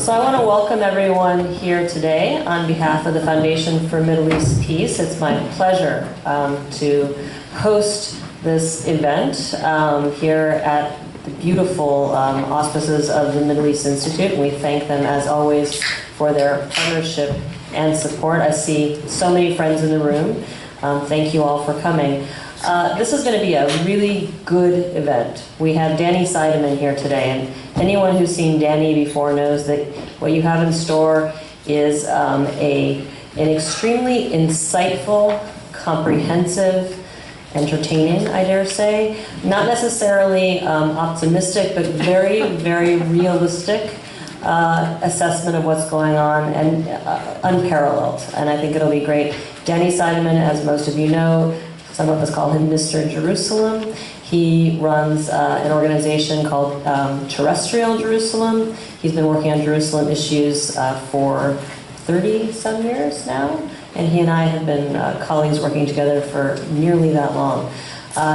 So I want to welcome everyone here today on behalf of the Foundation for Middle East Peace. It's my pleasure to host this event here at the beautiful auspices of the Middle East Institute. And we thank them, as always, for their partnership and support. I see so many friends in the room. Thank you all for coming. This is going to be a really good event. We have Danny Seidemann here today, and anyone who's seen Danny before knows that what you have in store is an extremely insightful, comprehensive, entertaining, I dare say, not necessarily optimistic, but very, very realistic assessment of what's going on, and unparalleled. And I think it'll be great. Danny Seidemann, as most of you know, some of us call him Mr. Jerusalem. He runs an organization called Terrestrial Jerusalem. He's been working on Jerusalem issues for 30-some years now, and he and I have been colleagues working together for nearly that long.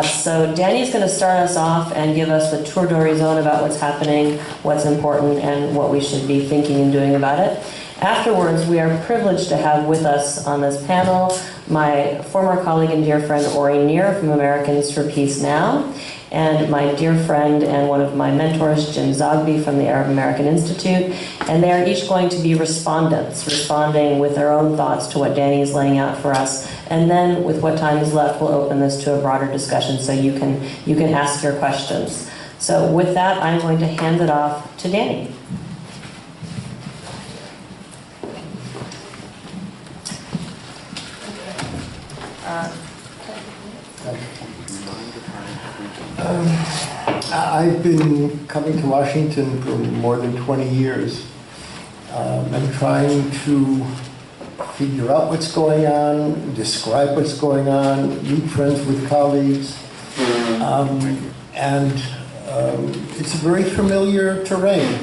So Danny's going to start us off and give us the tour d'horizon about what's happening, what's important, and what we should be thinking and doing about it. Afterwards, we are privileged to have with us on this panel my former colleague and dear friend Ori Nir from Americans for Peace Now, and my dear friend and one of my mentors, Jim Zogby from the Arab American Institute. And they are each going to be respondents, responding with their own thoughts to what Danny is laying out for us. And then, with what time is left, we'll open this to a broader discussion so you can ask your questions. So with that, I'm going to hand it off to Danny. I've been coming to Washington for more than 20 years and trying to figure out what's going on, describe what's going on, meet friends with colleagues, and it's a very familiar terrain.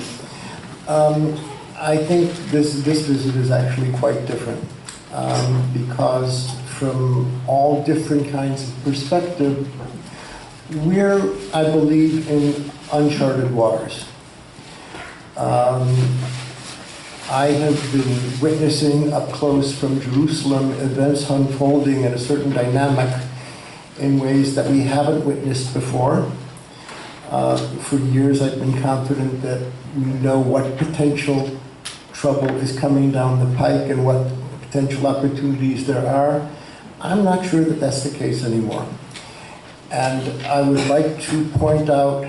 I think this visit is actually quite different because from all different kinds of perspective, we're, I believe, in uncharted waters. I have been witnessing up close from Jerusalem events unfolding in a certain dynamic in ways that we haven't witnessed before. For years I've been confident that we know what potential trouble is coming down the pike and what potential opportunities there are. I'm not sure that that's the case anymore. And I would like to point out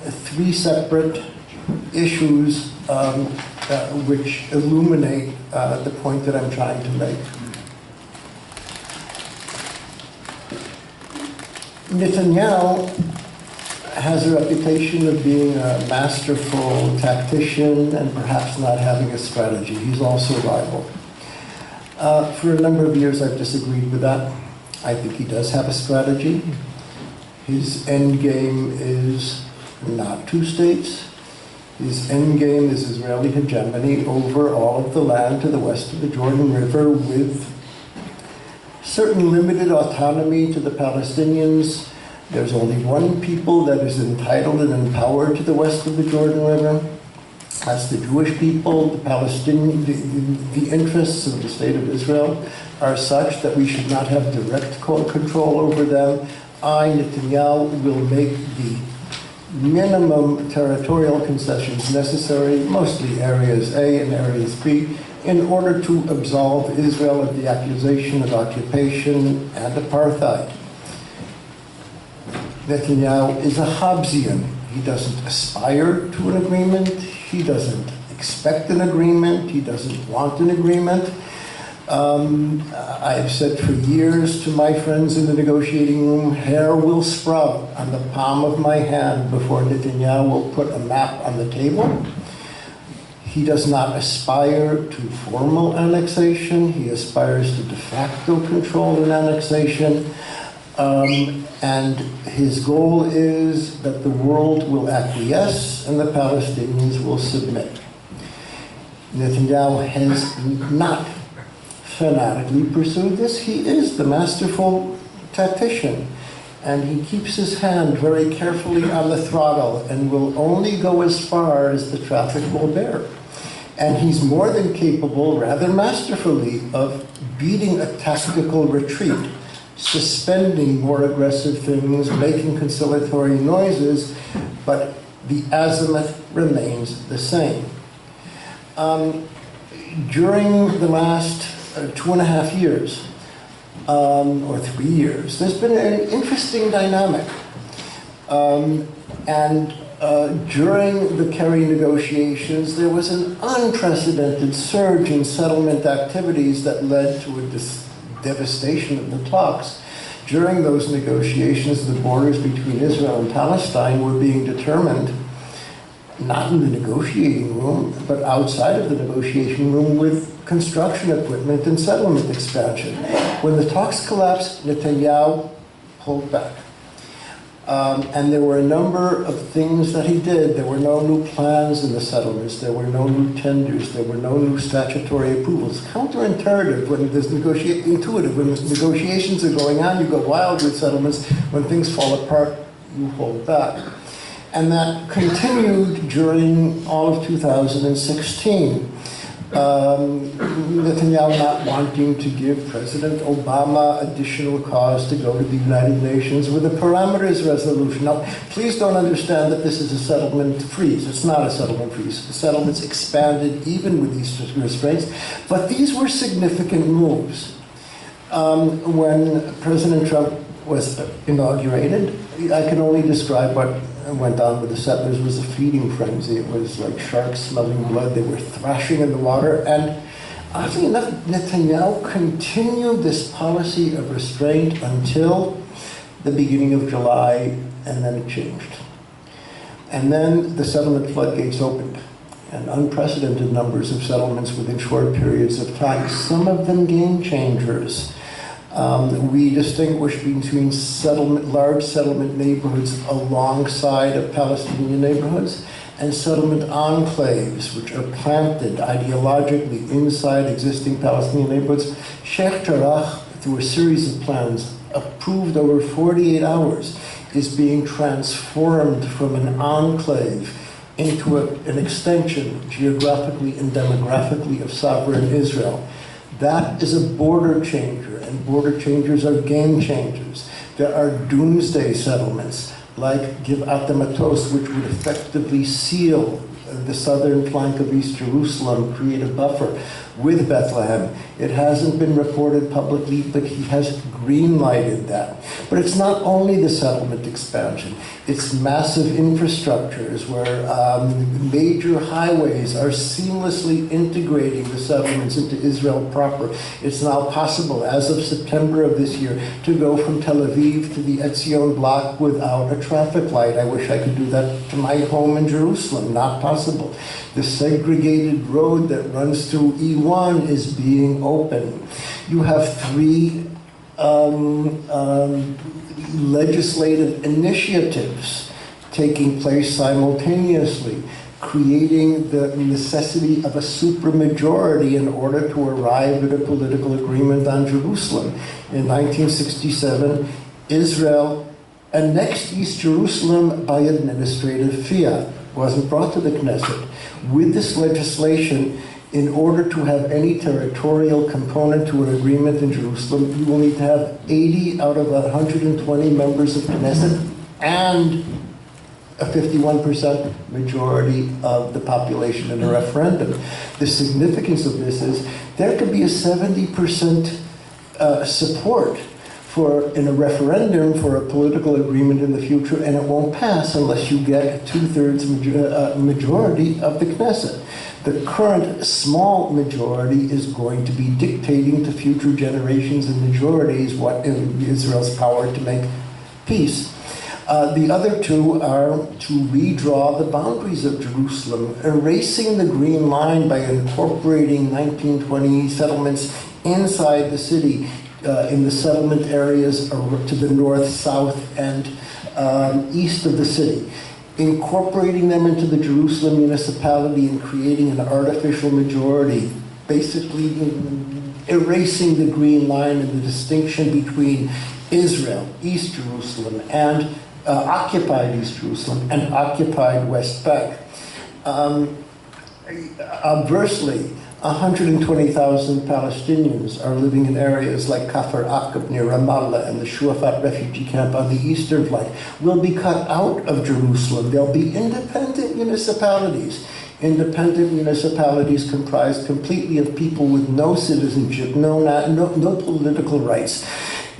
three separate issues which illuminate the point that I'm trying to make. Netanyahu has a reputation of being a masterful tactician and perhaps not having a strategy. He's also rival. For a number of years I've disagreed with that. I think he does have a strategy. His endgame is not two states. His endgame is Israeli hegemony over all of the land to the west of the Jordan River, with certain limited autonomy to the Palestinians. There's only one people that is entitled and empowered to the west of the Jordan River. That's the Jewish people. The Palestinian, the interests of the state of Israel are such that we should not have direct control over them. I, Netanyahu, will make the minimum territorial concessions necessary, mostly areas A and areas B, in order to absolve Israel of the accusation of occupation and apartheid. Netanyahu is a Hobbesian. He doesn't aspire to an agreement. He doesn't expect an agreement. He doesn't want an agreement. I've said for years to my friends in the negotiating room, hair will sprout on the palm of my hand before Netanyahu will put a map on the table. He does not aspire to formal annexation. He aspires to de facto control and annexation. And his goal is that the world will acquiesce and the Palestinians will submit. Netanyahu has not fanatically pursued this. He is the masterful tactician. And he keeps his hand very carefully on the throttle and will only go as far as the traffic will bear. And he's more than capable, rather masterfully, of beating a tactical retreat, suspending more aggressive things, making conciliatory noises, but the azimuth remains the same. During the last 2.5 years, or 3 years, there's been an interesting dynamic. During the Kerry negotiations, there was an unprecedented surge in settlement activities that led to a devastation of the talks. During those negotiations, the borders between Israel and Palestine were being determined not in the negotiating room, but outside of the negotiation room with construction equipment and settlement expansion. When the talks collapsed, Netanyahu pulled back. And there were a number of things that he did. There were no new plans in the settlements. There were no new tenders. There were no new statutory approvals. Counterintuitive when there's intuitive. When negotiations are going on, you go wild with settlements. When things fall apart, you hold back. And that continued during all of 2016. Netanyahu not wanting to give President Obama additional cause to go to the United Nations with a parameters resolution. Now, please don't understand that this is a settlement freeze. It's not a settlement freeze. The settlement's expanded even with these restraints. But these were significant moves. When President Trump was inaugurated, I can only describe what went on with the settlers was a feeding frenzy. It was like sharks smelling blood. They were thrashing in the water. And oddly enough, Netanyahu continued this policy of restraint until the beginning of July, and then it changed. And then the settlement floodgates opened, and unprecedented numbers of settlements within short periods of time, some of them game changers. We distinguish between large settlement neighborhoods alongside of Palestinian neighborhoods and settlement enclaves, which are planted ideologically inside existing Palestinian neighborhoods. Sheikh Jarrah, through a series of plans approved over 48 hours, is being transformed from an enclave into an extension geographically and demographically of sovereign Israel. That is a border changer, and border changers are game changers. There are doomsday settlements, like Givat Matos, which would effectively seal the southern flank of East Jerusalem, create a buffer with Bethlehem. It hasn't been reported publicly, but he has green-lighted that. But it's not only the settlement expansion. It's massive infrastructures where major highways are seamlessly integrating the settlements into Israel proper. It's now possible, as of September of this year, to go from Tel Aviv to the Etzion block without a traffic light. I wish I could do that to my home in Jerusalem. Not possible. The segregated road that runs through E1 is being opened. You have 3 legislative initiatives taking place simultaneously, creating the necessity of a supermajority in order to arrive at a political agreement on Jerusalem. In 1967, Israel annexed East Jerusalem by administrative fiat. Wasn't brought to the Knesset. With this legislation, in order to have any territorial component to an agreement in Jerusalem, you will need to have 80 out of 120 members of Knesset and a 51% majority of the population in a referendum. The significance of this is there could be a 70% support in a referendum for a political agreement in the future, and it won't pass unless you get a 2/3 majority of the Knesset. The current small majority is going to be dictating to future generations and majorities what Israel's power to make peace. The other two are to redraw the boundaries of Jerusalem, erasing the Green Line by incorporating 1920 settlements inside the city, in the settlement areas to the north, south, and east of the city, incorporating them into the Jerusalem municipality and creating an artificial majority, basically erasing the Green Line and the distinction between Israel, East Jerusalem, and occupied East Jerusalem, and occupied West Bank. Obversely, 120,000 Palestinians are living in areas like Kafr Aqab near Ramallah and the Shuafat refugee camp on the eastern flank. Will be cut out of Jerusalem. There'll be independent municipalities. Independent municipalities comprised completely of people with no citizenship, no political rights,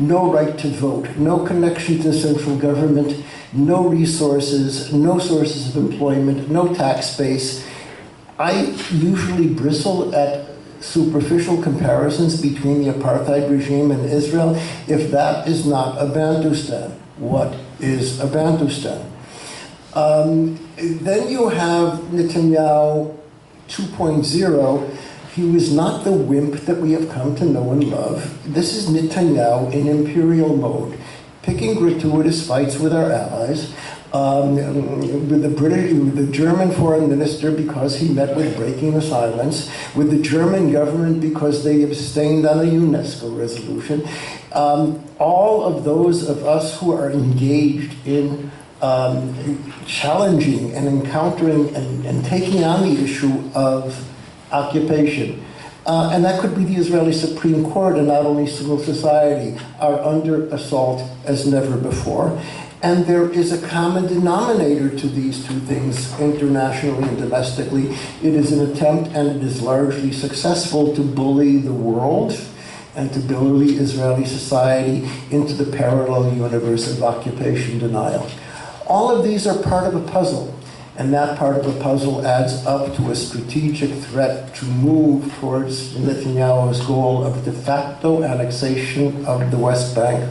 no right to vote, no connection to central government, no resources, no sources of employment, no tax base. I usually bristle at superficial comparisons between the apartheid regime and Israel. If that is not a Bantustan, what is a Bantustan? Then you have Netanyahu 2.0. He was not the wimp that we have come to know and love. This is Netanyahu in imperial mode, picking gratuitous fights with our allies, with the German foreign minister because he met with breaking the silence, with the German government because they abstained on a UNESCO resolution. All of those of us who are engaged in challenging and encountering and taking on the issue of occupation, and that could be the Israeli Supreme Court and not only civil society, are under assault as never before. And there is a common denominator to these two things, internationally and domestically. It is an attempt, and it is largely successful, to bully the world and to bully Israeli society into the parallel universe of occupation denial. All of these are part of a puzzle, and that part of the puzzle adds up to a strategic threat to move towards Netanyahu's goal of de facto annexation of the West Bank,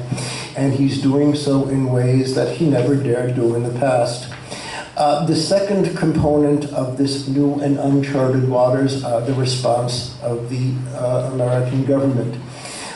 and he's doing so in ways that he never dared do in the past. The second component of this new and uncharted waters, the response of the American government.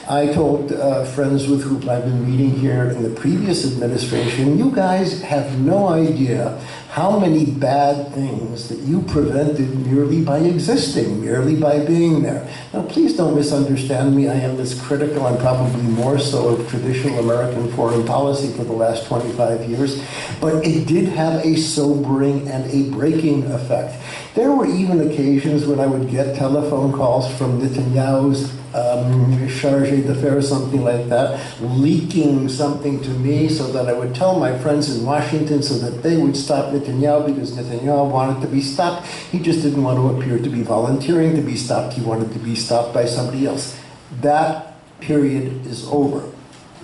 I told friends with whom I've been meeting here in the previous administration, you guys have no idea how many bad things that you prevented merely by existing, merely by being there. Now, please don't misunderstand me. I am this critical, and probably more so, of traditional American foreign policy for the last 25 years, but it did have a sobering and a breaking effect. There were even occasions when I would get telephone calls from Netanyahu's chargé d'affaires, something like that, leaking something to me so that I would tell my friends in Washington so that they would stop Netanyahu, because Netanyahu wanted to be stopped. He just didn't want to appear to be volunteering to be stopped. He wanted to be stopped by somebody else. That period is over.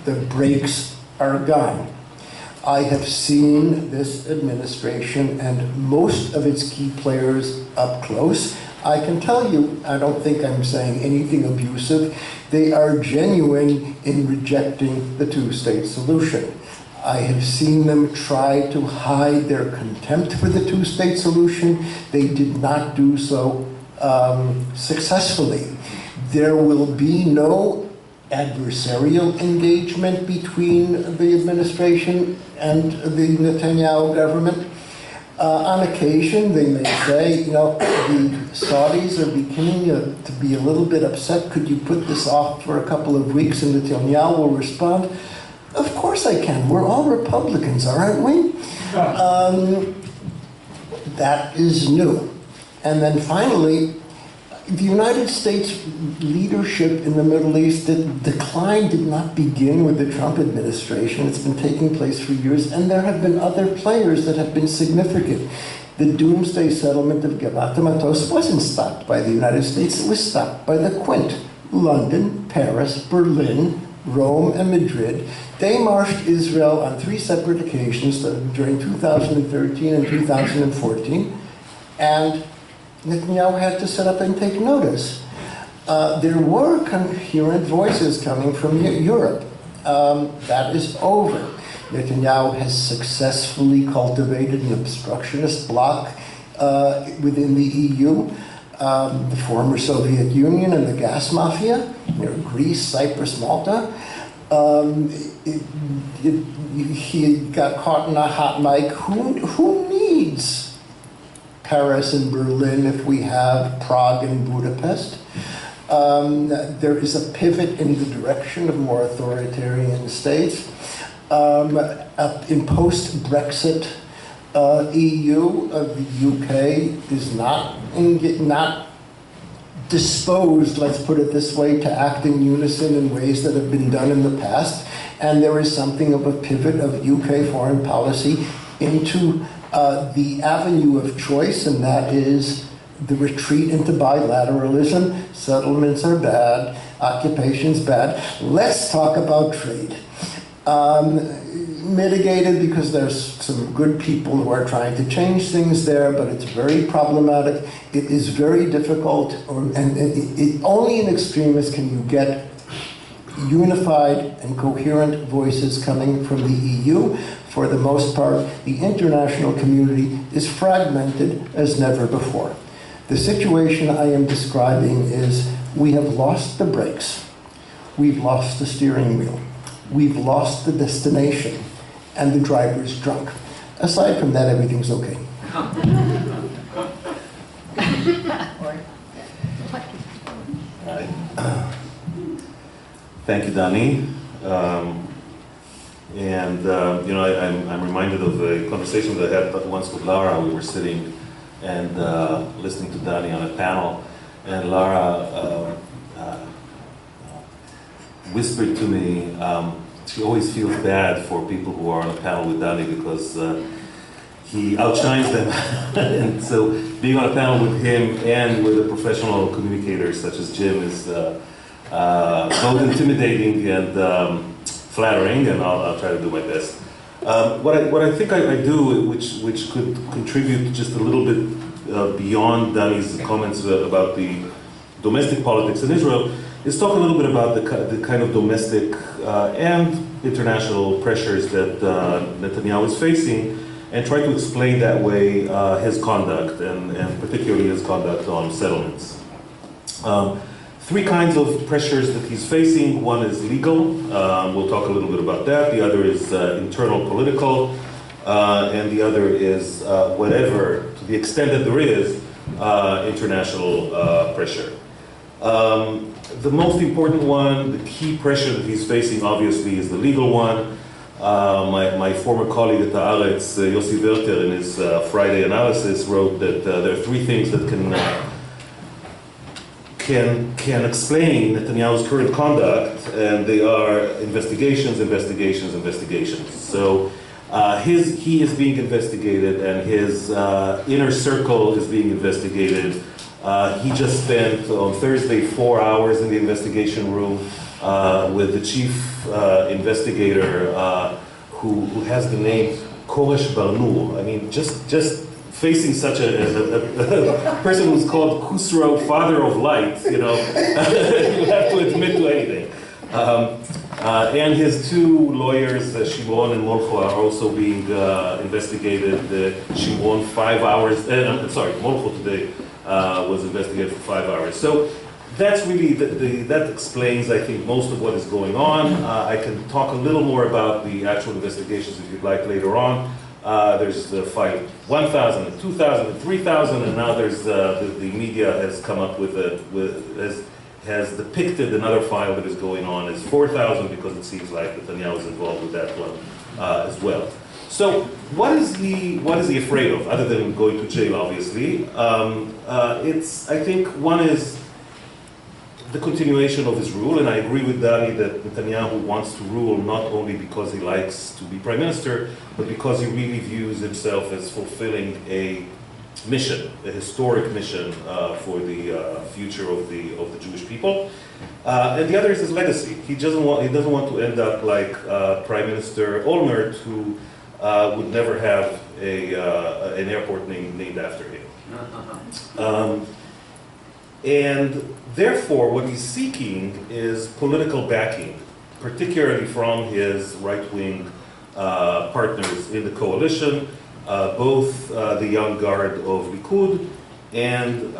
The brakes are gone. I have seen this administration and most of its key players up close. I can tell you, I don't think I'm saying anything abusive. They are genuine in rejecting the two-state solution. I have seen them try to hide their contempt for the two-state solution. They did not do so successfully. There will be no adversarial engagement between the administration and the Netanyahu government. On occasion, they may say, you know, the Saudis are beginning to be a little bit upset. Could you put this off for a couple of weeks? And Netanyahu will respond, of course I can. We're all Republicans, aren't we? That is new. And then finally, the United States leadership in the Middle East, the decline did not begin with the Trump administration. It's been taking place for years, and there have been other players that have been significant. The doomsday settlement of Givat Matos wasn't stopped by the United States. It was stopped by the Quint. London, Paris, Berlin, Rome, and Madrid. They marched Israel on 3 separate occasions during 2013 and 2014, and Netanyahu had to set up and take notice. There were coherent voices coming from Europe. That is over. Netanyahu has successfully cultivated an obstructionist bloc within the EU, the former Soviet Union and the gas mafia, Greece, Cyprus, Malta. He got caught in a hot mic. Who needs Paris and Berlin if we have Prague and Budapest? There is a pivot in the direction of more authoritarian states. In post-Brexit EU, the UK is not disposed, let's put it this way, to act in unison in ways that have been done in the past. And there is something of a pivot of UK foreign policy into the avenue of choice, and that is the retreat into bilateralism. Settlements are bad, occupation's bad. Let's talk about trade. Mitigated because there's some good people who are trying to change things there, but it's very problematic. It is very difficult, and only in extremis can you get unified and coherent voices coming from the EU. For the most part, the international community is fragmented as never before. The situation I am describing is we have lost the brakes. We've lost the steering wheel. We've lost the destination, and the driver's drunk. Aside from that, everything's okay. Thank you, Danny. I'm reminded of a conversation that I had once with Lara. We were sitting and listening to Danny on a panel, and Lara whispered to me, she always feels bad for people who are on a panel with Danny because he outshines them. And so being on a panel with him and with a professional communicator such as Jim is both intimidating and flattering, and I'll try to do my best. What I think I do, which could contribute just a little bit beyond Danny's comments about the domestic politics in Israel, is talk a little bit about the kind of domestic and international pressures that Netanyahu is facing, and try to explain that way his conduct, and particularly his conduct on settlements. Three kinds of pressures that he's facing. One is legal. We'll talk a little bit about that. The other is internal political. And the other is whatever, to the extent that there is, international pressure. The most important one, the key pressure that he's facing, obviously, is the legal one. My former colleague at Haaretz, Yossi Werter, in his Friday analysis, wrote that there are three things that can explain Netanyahu's current conduct, and they are investigations, investigations, investigations. So he is being investigated, and his inner circle is being investigated. He just spent on Thursday 4 hours in the investigation room with the chief investigator who has the name Koresh Barnur. I mean, just facing such a person who's called Khusro, father of light, you know, you have to admit to anything. And his two lawyers, Shimon and Molcho, are also being investigated. Shimon 5 hours, Molcho today was investigated for 5 hours. So that's really, that explains, I think, most of what is going on. I can talk a little more about the actual investigations if you'd like later on. There's the file 1,000 and 2,000 and 3,000, and now there's the media has come up with has depicted another file that is going on as 4,000, because it seems like Netanyahu is involved with that one as well. So what is he afraid of, other than going to jail, obviously? I think one is the continuation of his rule, and I agree with Danny that Netanyahu wants to rule not only because he likes to be prime minister, but because he really views himself as fulfilling a mission, a historic mission for the future of the Jewish people. And the other is his legacy. He doesn't want to end up like Prime Minister Olmert, who would never have an airport named after him. And therefore, what he's seeking is political backing, particularly from his right-wing partners in the coalition, both the young guard of Likud and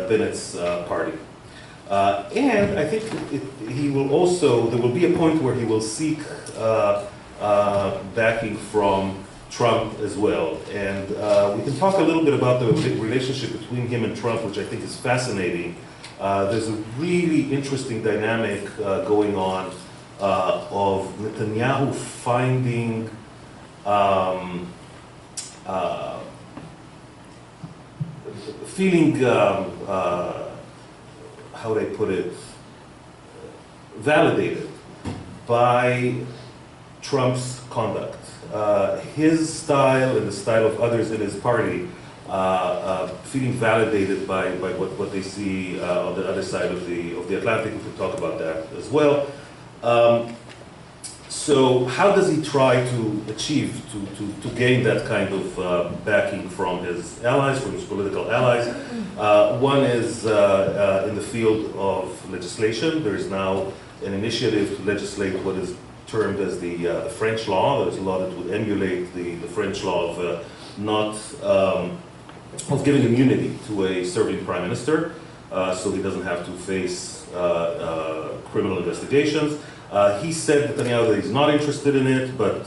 Bennett's party. And I think there will be a point where he will seek backing from Trump as well. And we can talk a little bit about the relationship between him and Trump, which I think is fascinating, there's a really interesting dynamic going on of Netanyahu finding feeling, how would I put it, validated by Trump's conduct. His style and the style of others in his party feeling validated by what they see on the other side of the Atlantic. We can talk about that as well. So how does he try to achieve, to gain that kind of backing from his allies, from his political allies? One is in the field of legislation. There is now an initiative to legislate what is termed as the French law. There's a law that would emulate the French law of of giving immunity to a serving prime minister, so he doesn't have to face criminal investigations. He said, Netanyahu, that he's not interested in it, but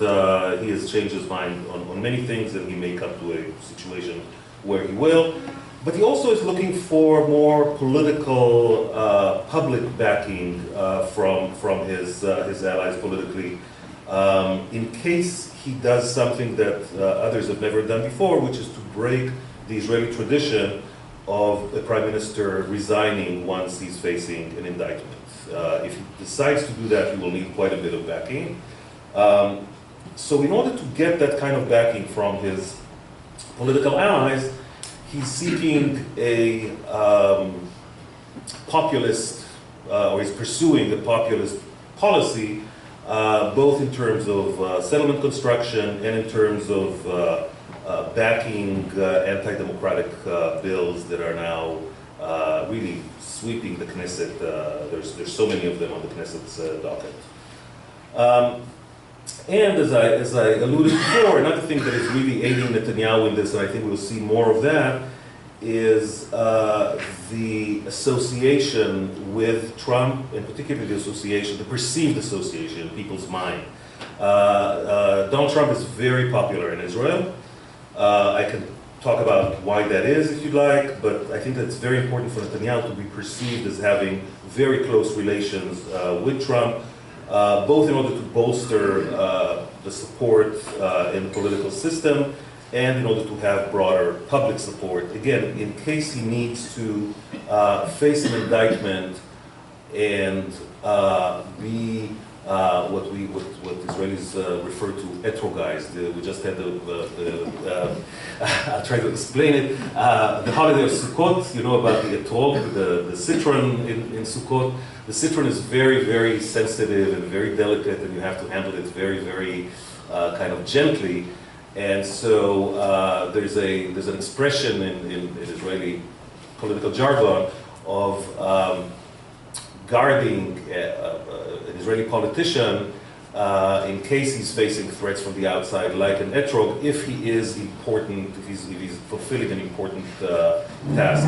he has changed his mind on many things, and he may come to a situation where he will. But he also is looking for more political, public backing from his allies politically, in case he does something that others have never done before, which is to break the Israeli tradition of a prime minister resigning once he's facing an indictment. If he decides to do that, he will need quite a bit of backing. So in order to get that kind of backing from his political allies, he's seeking a populist, or he's pursuing a populist policy, both in terms of settlement construction and in terms of backing anti-democratic bills that are now really sweeping the Knesset. There's so many of them on the Knesset's docket. And as I alluded before, another thing that is really aiding Netanyahu in this, and I think we'll see more of that, is the association with Trump, and particularly the association, the perceived association in people's mind. Donald Trump is very popular in Israel. I can talk about why that is if you'd like, but I think that it's very important for Netanyahu to be perceived as having very close relations with Trump, both in order to bolster the support in the political system and in order to have broader public support. Again, in case he needs to face an indictment and be what Israelis refer to etrogized. We just had I'll try to explain it. The holiday of Sukkot, you know about the etrog, the citron in Sukkot. The citron is very, very sensitive and very delicate, and you have to handle it very, very kind of gently. And so there's an expression in Israeli political jargon of guarding an Israeli politician in case he's facing threats from the outside, like an etrog, if he is important, if he's fulfilling an important task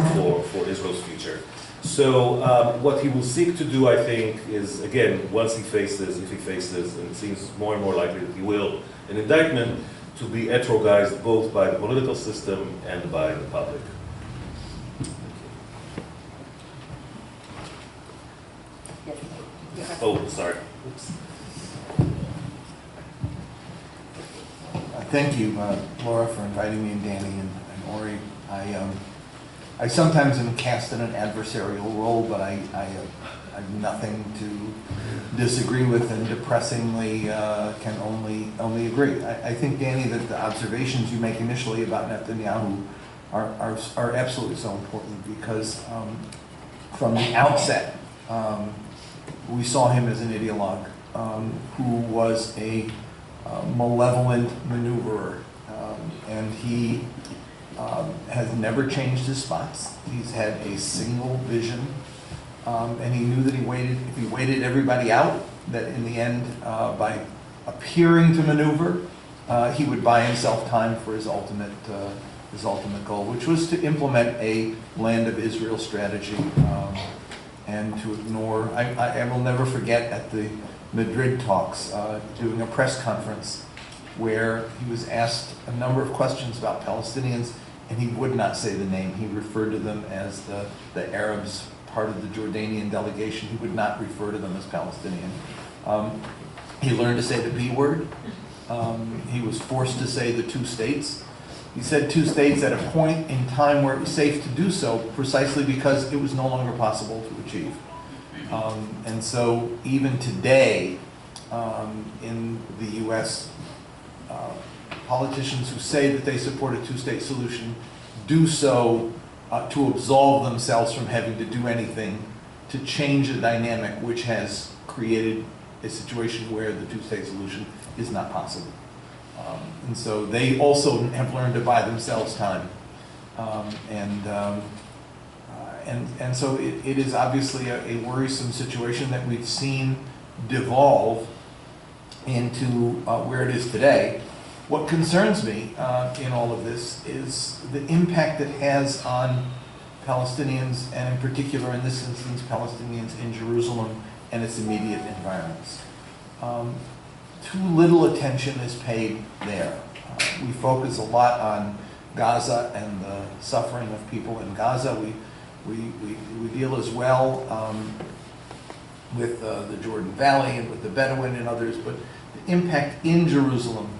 for Israel's future. So what he will seek to do, I think, is, again, once he faces, if he faces, and it seems more and more likely that he will, an indictment, to be etrogized both by the political system and by the public. Oh, sorry. Oops. Thank you, Laura, for inviting me, and Danny and Ori. I sometimes am cast in an adversarial role, but I have nothing to disagree with, and depressingly can only agree. I think, Danny, that the observations you make initially about Netanyahu are absolutely so important, because from the outset, we saw him as an ideologue who was a malevolent maneuverer, and he has never changed his spots. He's had a single vision, and he knew that if he waited everybody out, that in the end, by appearing to maneuver, he would buy himself time for his ultimate goal, which was to implement a land of Israel strategy, and to ignore. I will never forget at the Madrid talks, doing a press conference where he was asked a number of questions about Palestinians, and he would not say the name. He referred to them as the Arabs part of the Jordanian delegation. He would not refer to them as Palestinian. He learned to say the B word. He was forced to say the two states. He said two states at a point in time where it was safe to do so, precisely because it was no longer possible to achieve. And so even today, in the US, politicians who say that they support a two-state solution do so to absolve themselves from having to do anything to change a dynamic which has created a situation where the two-state solution is not possible. And so they also have learned to buy themselves time. And so it is obviously a worrisome situation that we've seen devolve into where it is today. What concerns me in all of this is the impact it has on Palestinians, and in particular in this instance Palestinians in Jerusalem and its immediate environments. Too little attention is paid there. We focus a lot on Gaza and the suffering of people in Gaza. We deal as well with the Jordan Valley and with the Bedouin and others, but the impact in Jerusalem.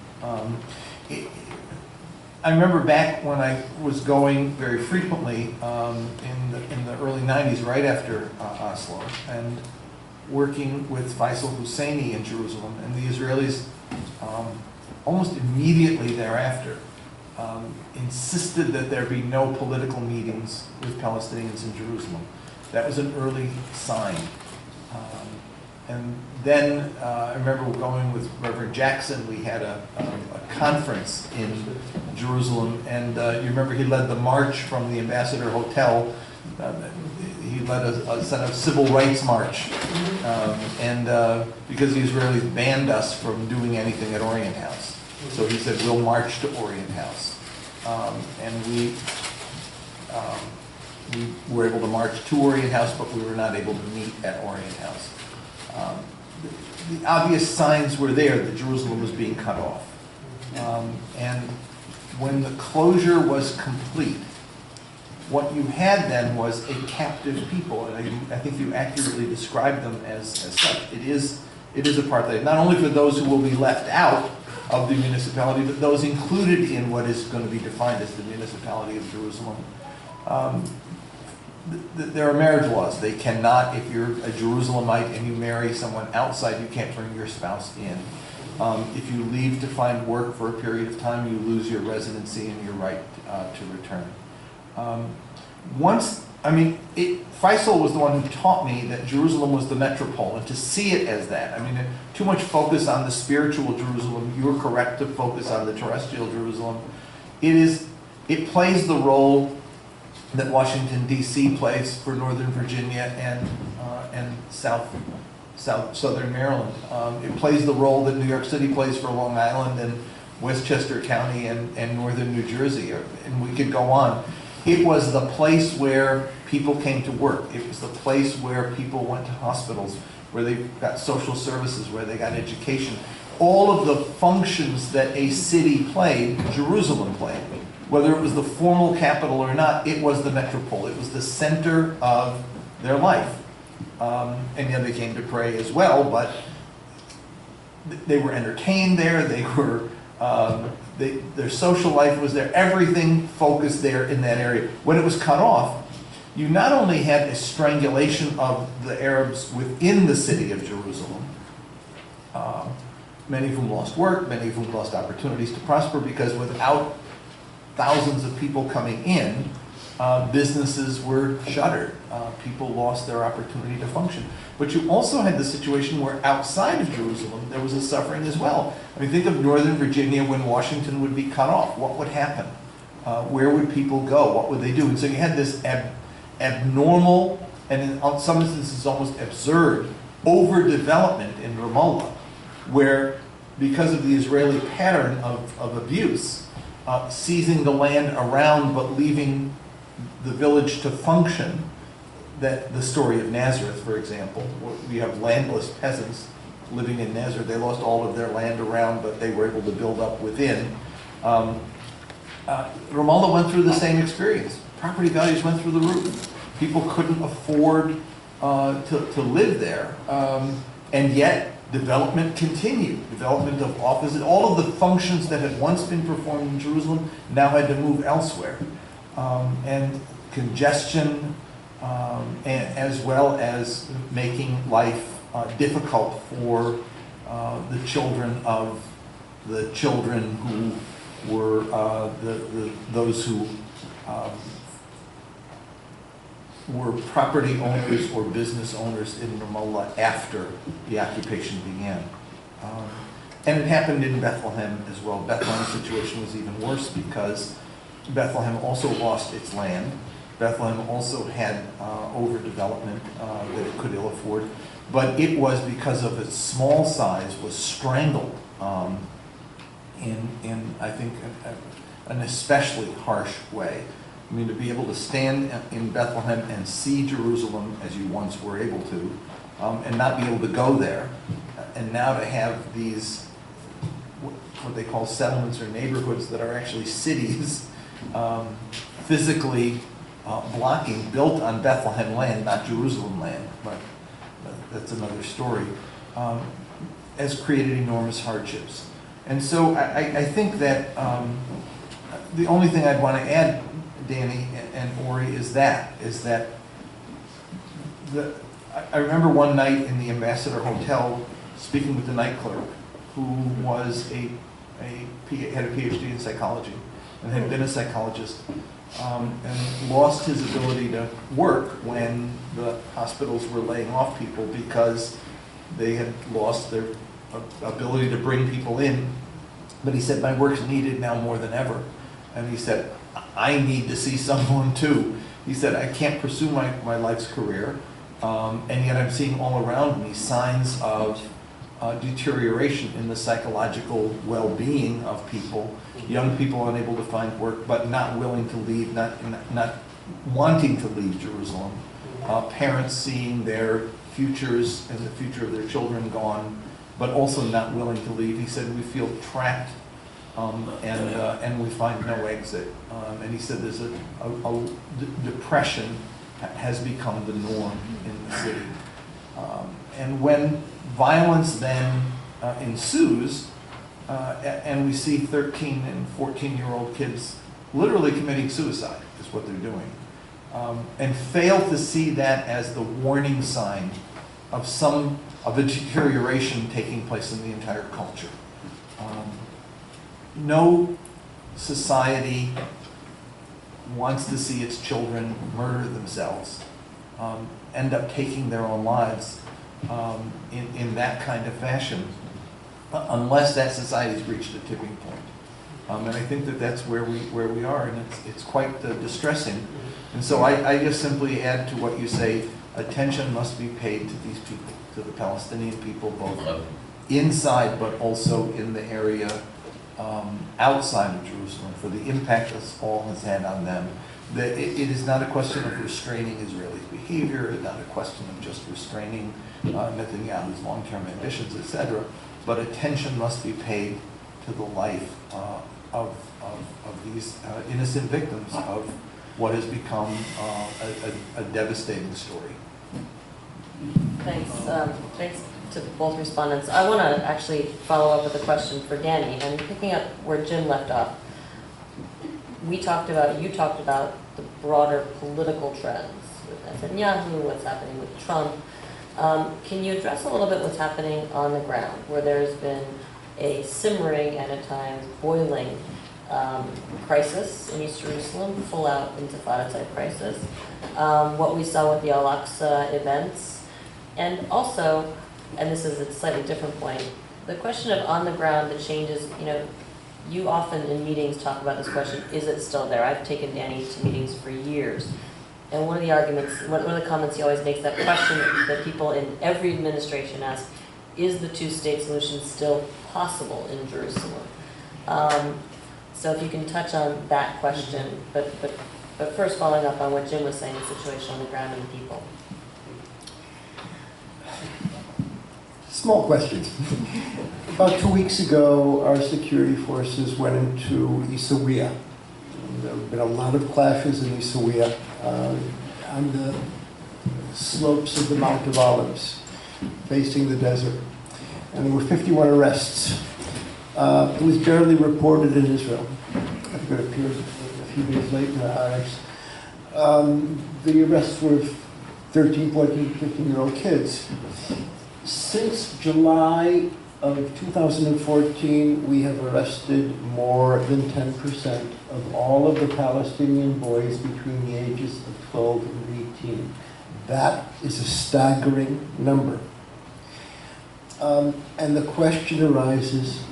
I remember back when I was going very frequently in the early 90s, right after Oslo, and working with Faisal Husseini in Jerusalem, and the Israelis almost immediately thereafter insisted that there be no political meetings with Palestinians in Jerusalem. That was an early sign. And then I remember going with Reverend Jackson. We had a conference in Jerusalem, and you remember he led the march from the Ambassador Hotel. He led a set of civil rights march, because the Israelis banned us from doing anything at Orient House. So he said, we'll march to Orient House. And we were able to march to Orient House, but we were not able to meet at Orient House. The obvious signs were there that Jerusalem was being cut off. And when the closure was complete, what you had then was a captive people, and I think you accurately described them as such. It is apartheid, not only for those who will be left out of the municipality, but those included in what is going to be defined as the municipality of Jerusalem. There are marriage laws. They cannot, if you're a Jerusalemite and you marry someone outside, you can't bring your spouse in. If you leave to find work for a period of time, you lose your residency and your right to return. Faisal was the one who taught me that Jerusalem was the Metropolitan, to see it as that. Too much focus on the spiritual Jerusalem. You're correct to focus on the terrestrial Jerusalem. It plays the role that Washington, D.C. plays for Northern Virginia and Southern Maryland. It plays the role that New York City plays for Long Island and Westchester County and Northern New Jersey, and we could go on. It was the place where people came to work. It was the place where people went to hospitals, where they got social services, where they got education. All of the functions that a city played, Jerusalem played. Whether it was the formal capital or not, it was the metropole. It was the center of their life. And yet they came to pray as well, but they were entertained there. They were, their social life was there. Everything focused there in that area. When it was cut off, you not only had a strangulation of the Arabs within the city of Jerusalem, many of whom lost work, many of whom lost opportunities to prosper, because without thousands of people coming in, businesses were shuttered. People lost their opportunity to function. But you also had the situation where outside of Jerusalem, there was a suffering as well. Think of Northern Virginia when Washington would be cut off. What would happen? Where would people go? What would they do? And so you had this abnormal, and in some instances almost absurd, overdevelopment in Ramallah, where because of the Israeli pattern of abuse, seizing the land around but leaving the village to function, that the story of Nazareth, for example, where we have landless peasants living in Nazareth. They lost all of their land around, but they were able to build up within. Ramallah went through the same experience. Property values went through the roof. People couldn't afford to live there. And yet, development continued. Development of offices, all of the functions that had once been performed in Jerusalem now had to move elsewhere. And congestion, as well as making life difficult for the children of the children who were those who were property owners or business owners in Ramallah after the occupation began. And it happened in Bethlehem as well. Bethlehem's situation was even worse because Bethlehem also lost its land. Bethlehem also had overdevelopment that it could ill afford. But it was, because of its small size, was strangled in I think, an especially harsh way. I mean, to be able to stand in Bethlehem and see Jerusalem as you once were able to, and not be able to go there, and now to have these, what they call settlements or neighborhoods that are actually cities, physically blocking, built on Bethlehem land, not Jerusalem land, but that's another story, has created enormous hardships. And so I think that the only thing I'd want to add, Danny and Ori, is that I remember one night in the Ambassador Hotel speaking with the night clerk, who was had a PhD in psychology and had been a psychologist, and lost his ability to work when the hospitals were laying off people because they had lost their ability to bring people in. But he said, my work's needed now more than ever. And he said, I need to see someone too. He said, I can't pursue my life's career, and yet I'm seeing all around me signs of deterioration in the psychological well-being of people, young people unable to find work, but not willing to leave, not wanting to leave Jerusalem, parents seeing their futures and the future of their children gone, but also not willing to leave. He said, we feel trapped, and we find no exit. And he said there's a depression has become the norm in the city. And when violence then ensues, and we see 13 and 14-year-old kids literally committing suicide, is what they're doing, and fail to see that as the warning sign of a deterioration taking place in the entire culture. No society wants to see its children murder themselves, end up taking their own lives in that kind of fashion, unless that society's reached a tipping point. And I think that that's where we are, and it's quite distressing. And so I just simply add to what you say, attention must be paid to these people, to the Palestinian people, both inside but also in the area outside of Jerusalem, for the impact this all has had on them. That it is not a question of restraining Israeli behavior, it's not a question of just restraining Netanyahu's long-term ambitions, etc., but attention must be paid to the life of these innocent victims of what has become a devastating story. Thanks. Thanks to both respondents. I want to actually follow up with a question for Danny, and picking up where Jim left off. You talked about the broader political trends with Netanyahu, what's happening with Trump. Can you address a little bit what's happening on the ground, where there's been a simmering and at times boiling crisis in East Jerusalem, full-out Intifada-type crisis, what we saw with the Al-Aqsa events, and also, and this is a slightly different point, the question of on the ground, the changes, you often in meetings talk about this question, is it still there? I've taken Danny to meetings for years. And one of the arguments, one of the comments he always makes, that question that people in every administration ask, is the two-state solution still possible in Jerusalem? So if you can touch on that question, but first following up on what Jim was saying, the situation on the ground and the people. Small questions. About 2 weeks ago, our security forces went into Issawiya. There have been a lot of clashes in Issawiya. on the slopes of the Mount of Olives, facing the desert. And there were 51 arrests. It was barely reported in Israel. I think it appeared a few days later in the Haaretz. The arrests were 13, 14, 15-year-old kids. Since July of 2014, we have arrested more than 10% of all of the Palestinian boys between the ages of 12 and 18. That is a staggering number. And the question arises,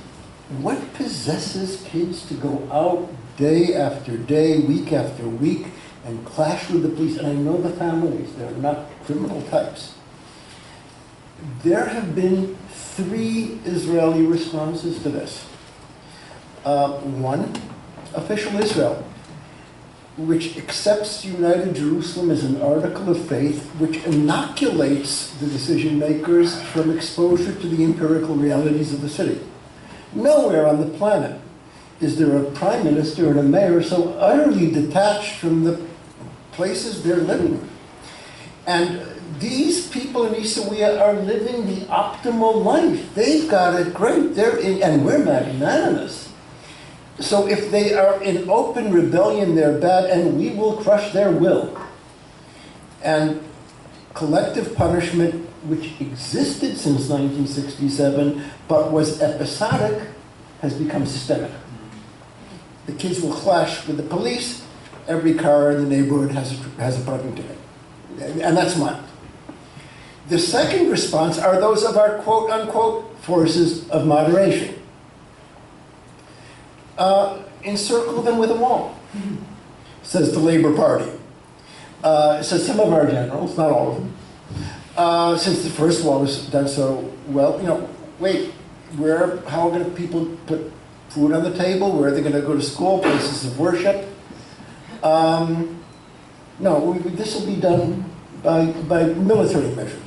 what possesses kids to go out day after day, week after week, and clash with the police? And I know the families, they're not criminal types. There have been 3 Israeli responses to this. One, official Israel, which accepts United Jerusalem as an article of faith, which inoculates the decision makers from exposure to the empirical realities of the city. Nowhere on the planet is there a prime minister and a mayor so utterly detached from the places they're living. And these people in Isawiya are living the optimal life. They've got it great. And we're magnanimous. So if they are in open rebellion, they're bad, and we will crush their will. And collective punishment, which existed since 1967, but was episodic, has become systemic. The kids will clash with the police. Every car in the neighborhood has a parking ticket. And that's mine. The second response are those of our quote-unquote forces of moderation. Encircle them with a wall, says the Labour Party. Says some of our generals, not all of them. Since the first wall was done so well, wait, how are going to people put food on the table? Where are they going to go to school, places of worship? No, this will be done by military measures.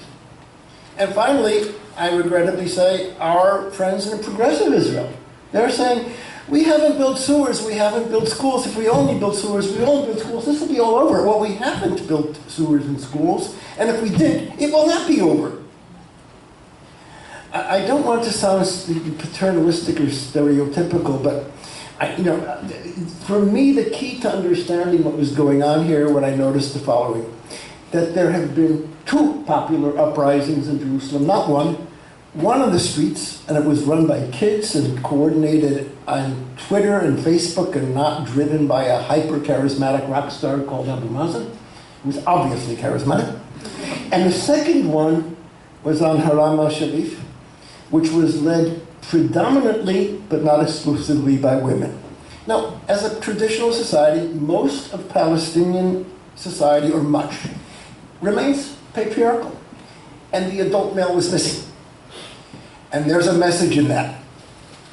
And finally, I regrettably say, our friends in progressive Israel, they're saying, we haven't built sewers, we haven't built schools. If we only built sewers, we only built schools, this will be all over. Well, we haven't built sewers and schools, and if we did, it will not be over. I don't want to sound paternalistic or stereotypical, but for me, the key to understanding what was going on here, when I noticed the following, that there have been 2 popular uprisings in Jerusalem, not one on the streets, and it was run by kids and coordinated on Twitter and Facebook and not driven by a hyper-charismatic rock star called Abu Mazen, who was obviously charismatic. And the second one was on Haram al-Sharif, which was led predominantly, but not exclusively, by women. Now, as a traditional society, most of Palestinian society, or much, remains patriarchal. And the adult male was missing. And there's a message in that.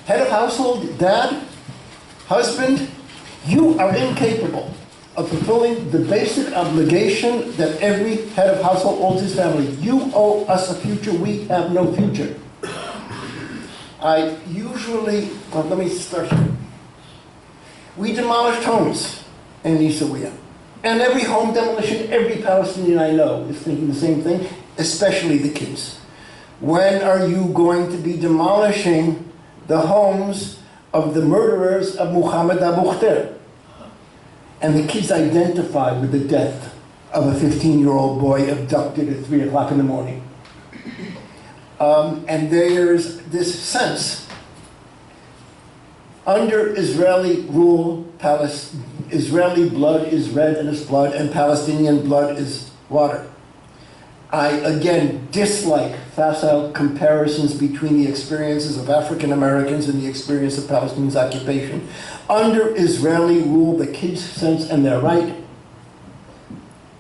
Head of household, dad, husband, you are incapable of fulfilling the basic obligation that every head of household owes his family. You owe us a future, we have no future. Let me start here. We demolished homes in Isawiya. And every home demolition, every Palestinian I know is thinking the same thing, especially the kids. When are you going to be demolishing the homes of the murderers of Muhammad Abu Khter? And the kids identify with the death of a 15-year-old boy abducted at 3 o'clock in the morning. And there's this sense, under Israeli rule, Israeli blood is red and it's blood, and Palestinian blood is water. I, again, dislike facile comparisons between the experiences of African Americans and the experience of Palestinians' occupation. Under Israeli rule, the kids sense, and they're right,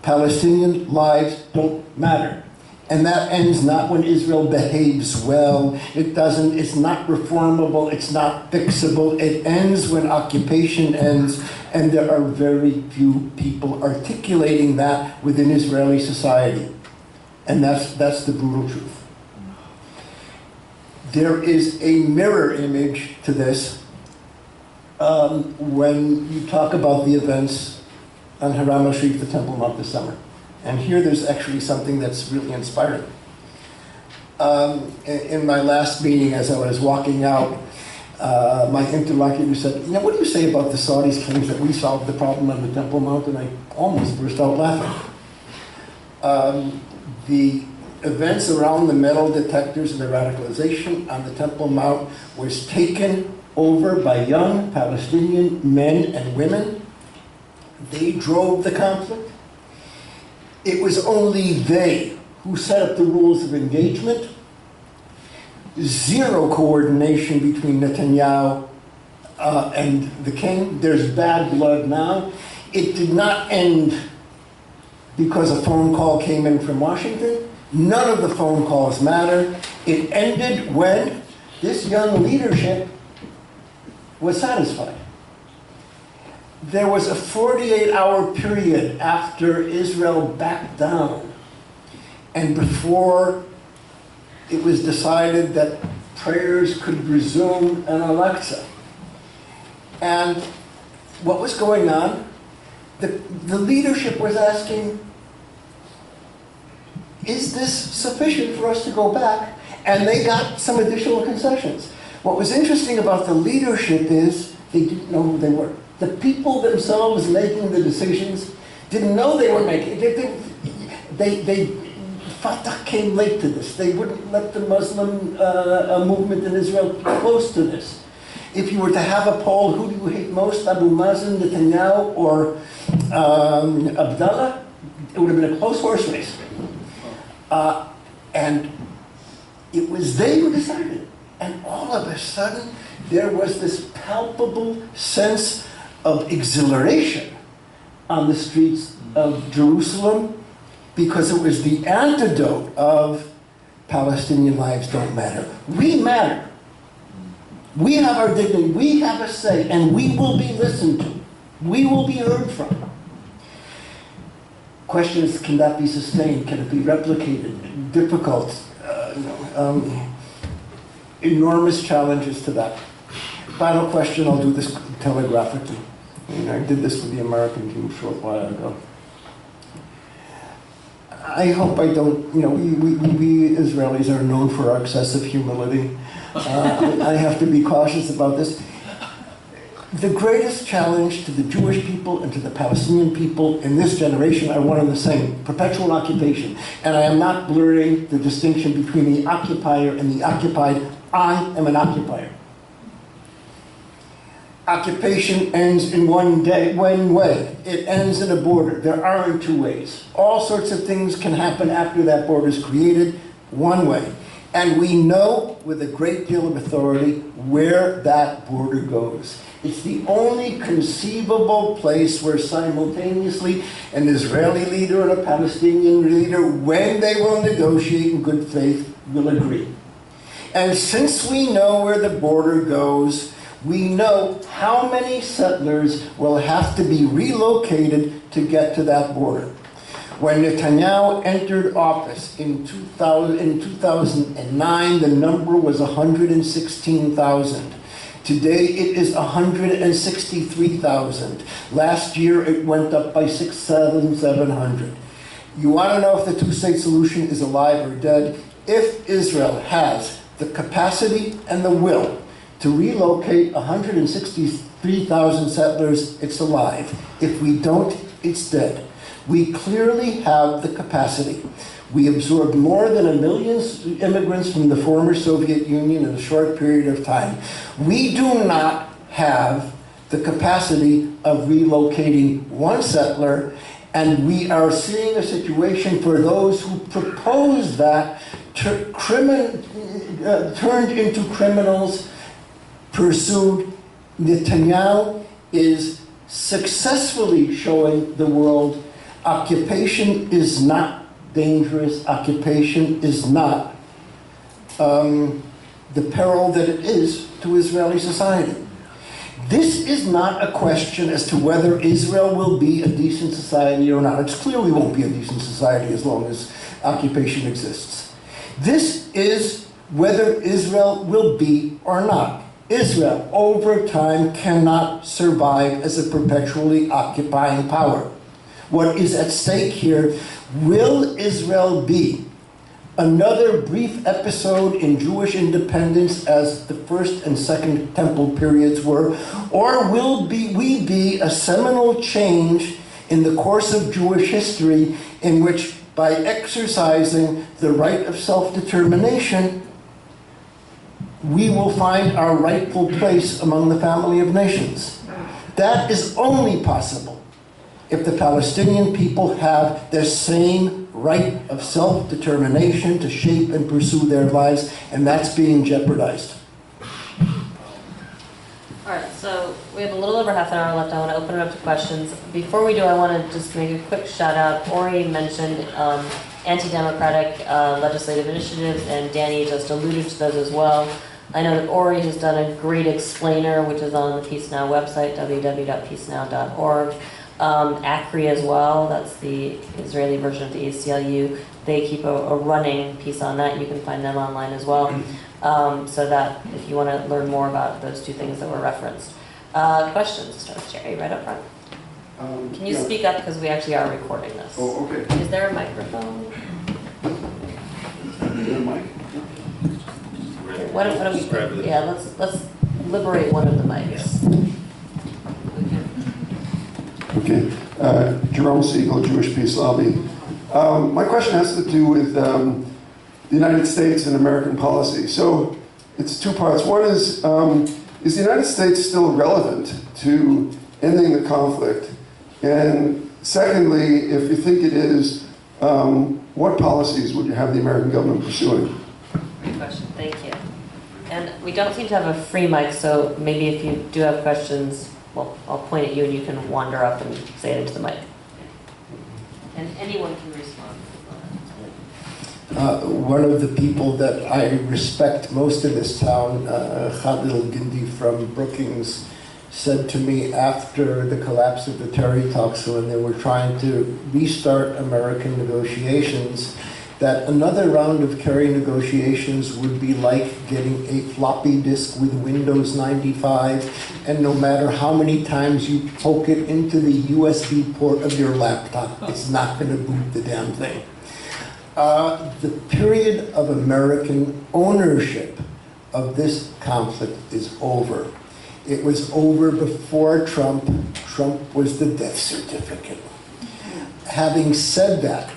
Palestinian lives don't matter. And that ends not when Israel behaves well. It's not reformable, it's not fixable. It ends when occupation ends, and there are very few people articulating that within Israeli society. And that's the brutal truth. There is a mirror image to this when you talk about the events on Haram al-Sharif, the Temple Mount, this summer. And here there's actually something that's really inspiring. In my last meeting, as I was walking out, my interlocutor said, what do you say about the Saudis' claims that we solved the problem on the Temple Mount? And I almost burst out laughing. The events around the metal detectors and the radicalization on the Temple Mount was taken over by young Palestinian men and women. They drove the conflict. It was only they who set up the rules of engagement. Zero coordination between Netanyahu and the king. There's bad blood now. It did not end because a phone call came in from Washington. None of the phone calls matter. It ended when this young leadership was satisfied. There was a 48-hour period after Israel backed down and before it was decided that prayers could resume in Al-Aqsa. And what was going on? The leadership was asking, is this sufficient for us to go back? And they got some additional concessions. What was interesting about the leadership is they didn't know who they were. The people themselves making the decisions didn't know they were making it. Fatah came late to this. They wouldn't let the Muslim movement in Israel close to this. If you were to have a poll, who do you hate most, Abu Mazen, Netanyahu, or Abdallah, it would have been a close horse race. And it was they who decided. And all of a sudden, there was this palpable sense of exhilaration on the streets of Jerusalem, because it was the antidote of Palestinian lives don't matter. We matter. We have our dignity, we have a say, and we will be listened to. We will be heard from. Questions, can that be sustained? Can it be replicated? Difficult. Enormous challenges to that. Final question, I'll do this telegraphically. I did this with the American team a short while ago. I hope I don't, we Israelis are known for our excessive humility. I have to be cautious about this. The greatest challenge to the Jewish people and to the Palestinian people in this generation are one and the same, perpetual occupation. And I am not blurring the distinction between the occupier and the occupied. I am an occupier. Occupation ends in one way. It ends in a border. There aren't two ways. All sorts of things can happen after that border is created, one way. And we know with a great deal of authority where that border goes. It's the only conceivable place where simultaneously an Israeli leader and a Palestinian leader, when they will negotiate in good faith, will agree. And since we know where the border goes, we know how many settlers will have to be relocated to get to that border. When Netanyahu entered office in 2009, the number was 116,000. Today it is 163,000. Last year it went up by 6,700. You want to know if the two-state solution is alive or dead? If Israel has the capacity and the will to relocate 163,000 settlers, it's alive. If we don't, it's dead. We clearly have the capacity. We absorbed more than 1 million immigrants from the former Soviet Union in a short period of time. We do not have the capacity of relocating one settler, and we are seeing a situation for those who proposed that turned into criminals, pursued. Netanyahu is successfully showing the world occupation is not dangerous. Occupation is not the peril that it is to Israeli society. This is not a question as to whether Israel will be a decent society or not. It clearly won't be a decent society as long as occupation exists. This is whether Israel will be or not. Israel, over time, cannot survive as a perpetually occupying power. What is at stake here? Will Israel be another brief episode in Jewish independence as the First and Second Temple periods were, or will we be a seminal change in the course of Jewish history in which, by exercising the right of self-determination, we will find our rightful place among the family of nations? That is only possible if the Palestinian people have the same right of self-determination to shape and pursue their lives, and that's being jeopardized. All right, so we have a little over half an hour left. I want to open it up to questions. Before we do, I want to just make a quick shout out. Ori mentioned anti-democratic legislative initiatives, and Danny just alluded to those as well. I know that Ori has done a great explainer, which is on the Peace Now website, www.peacenow.org. ACRI as well, that's the Israeli version of the ACLU. They keep a running piece on that. You can find them online as well. So that if you want to learn more about those two things that were referenced. Questions? Start with Jerry right up front. Can you speak up, because we actually are recording this? Oh, okay. Is there a microphone? Is there a mic? What do we? Yeah, let's liberate one of the mics. Okay. Jerome Siegel, Jewish Peace Lobby. My question has to do with the United States and American policy. So it's two parts. One is the United States still relevant to ending the conflict? And secondly, if you think it is, what policies would you have the American government pursuing? Great question, thank you. And we don't seem to have a free mic, so maybe if you do have questions, well, I'll point at you and you can wander up and say it into the mic. And anyone can respond. One of the people that I respect most in this town, Khalil Gindi from Brookings, said to me after the collapse of the Terry talks, when they were trying to restart American negotiations, that another round of Kerry negotiations would be like getting a floppy disk with Windows 95, and no matter how many times you poke it into the USB port of your laptop, it's not going to boot the damn thing. The period of American ownership of this conflict is over. It was over before Trump. Trump was the death certificate. Having said that,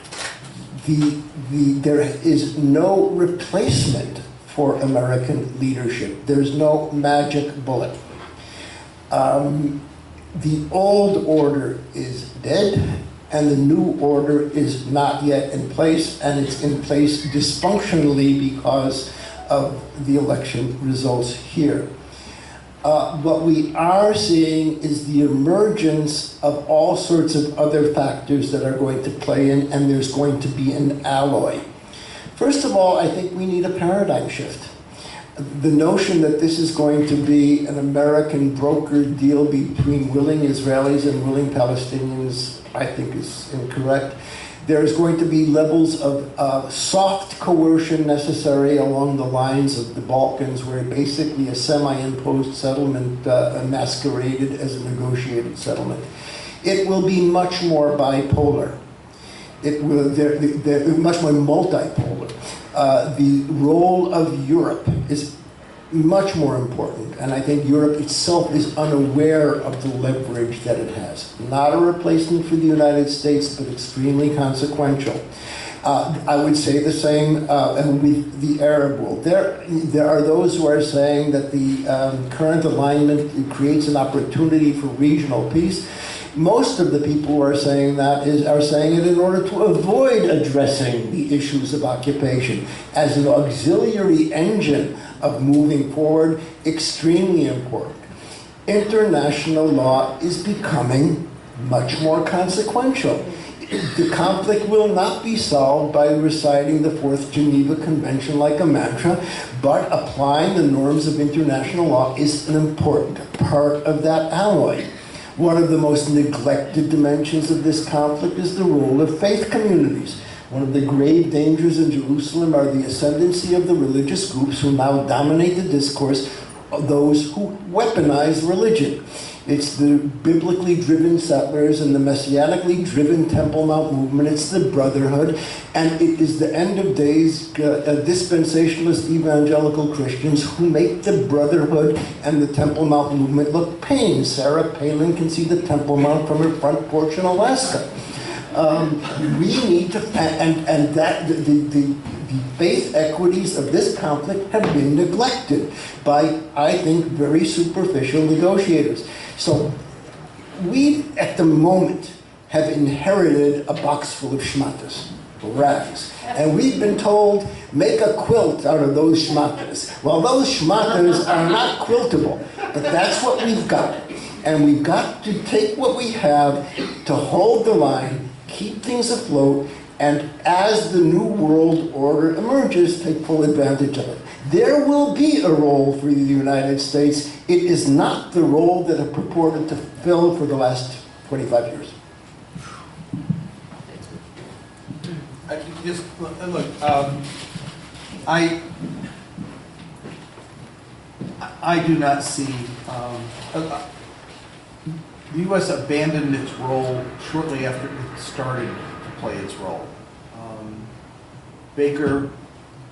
there is no replacement for American leadership. There's no magic bullet. The old order is dead, and the new order is not yet in place, and it's in place dysfunctionally because of the election results here. What we are seeing is the emergence of all sorts of other factors that are going to play in, and there's going to be an alloy. First of all, I think we need a paradigm shift. The notion that this is going to be an American brokered deal between willing Israelis and willing Palestinians, I think is incorrect. There's going to be levels of soft coercion necessary along the lines of the Balkans, where basically a semi-imposed settlement masqueraded as a negotiated settlement. It will be much more bipolar. It will much more multipolar. The role of Europe is much more important, and I think Europe itself is unaware of the leverage that it has. Not a replacement for the United States, but extremely consequential. I would say the same with the Arab world. There are those who are saying that the current alignment creates an opportunity for regional peace. Most of the people who are saying that are saying it in order to avoid addressing the issues of occupation as an auxiliary engine of moving forward, extremely important. International law is becoming much more consequential. The conflict will not be solved by reciting the Fourth Geneva Convention like a mantra, but applying the norms of international law is an important part of that alloy. One of the most neglected dimensions of this conflict is the role of faith communities. One of the grave dangers in Jerusalem are the ascendancy of the religious groups who now dominate the discourse, of those who weaponize religion. It's the biblically driven settlers and the messianically driven Temple Mount movement. It's the Brotherhood. And it is the end of days dispensationalist evangelical Christians who make the Brotherhood and the Temple Mount movement look pain. Sarah Palin can see the Temple Mount from her front porch in Alaska. We need to, and that the faith equities of this conflict have been neglected by, I think, very superficial negotiators. So we, at the moment, have inherited a box full of schmatas, rags. And we've been told, make a quilt out of those schmatas. Well, those schmatas are not quiltable, but that's what we've got. And we've got to take what we have to hold the line, keep things afloat, and as the New World Order emerges, take full advantage of it. There will be a role for the United States. It is not the role that it purported to fill for the last 25 years. I do not see, the U.S. abandoned its role shortly after it started to play its role. Baker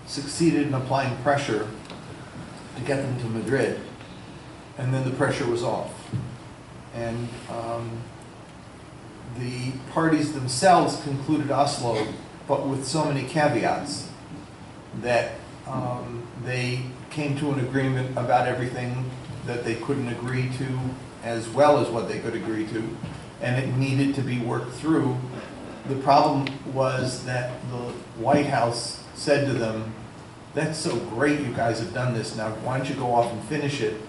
succeeded in applying pressure to get them to Madrid, and then the pressure was off. And the parties themselves concluded Oslo, but with so many caveats that they came to an agreement about everything that they couldn't agree to, as well as what they could agree to, and it needed to be worked through. The problem was that the White House said to them, that's so great you guys have done this, now why don't you go off and finish it,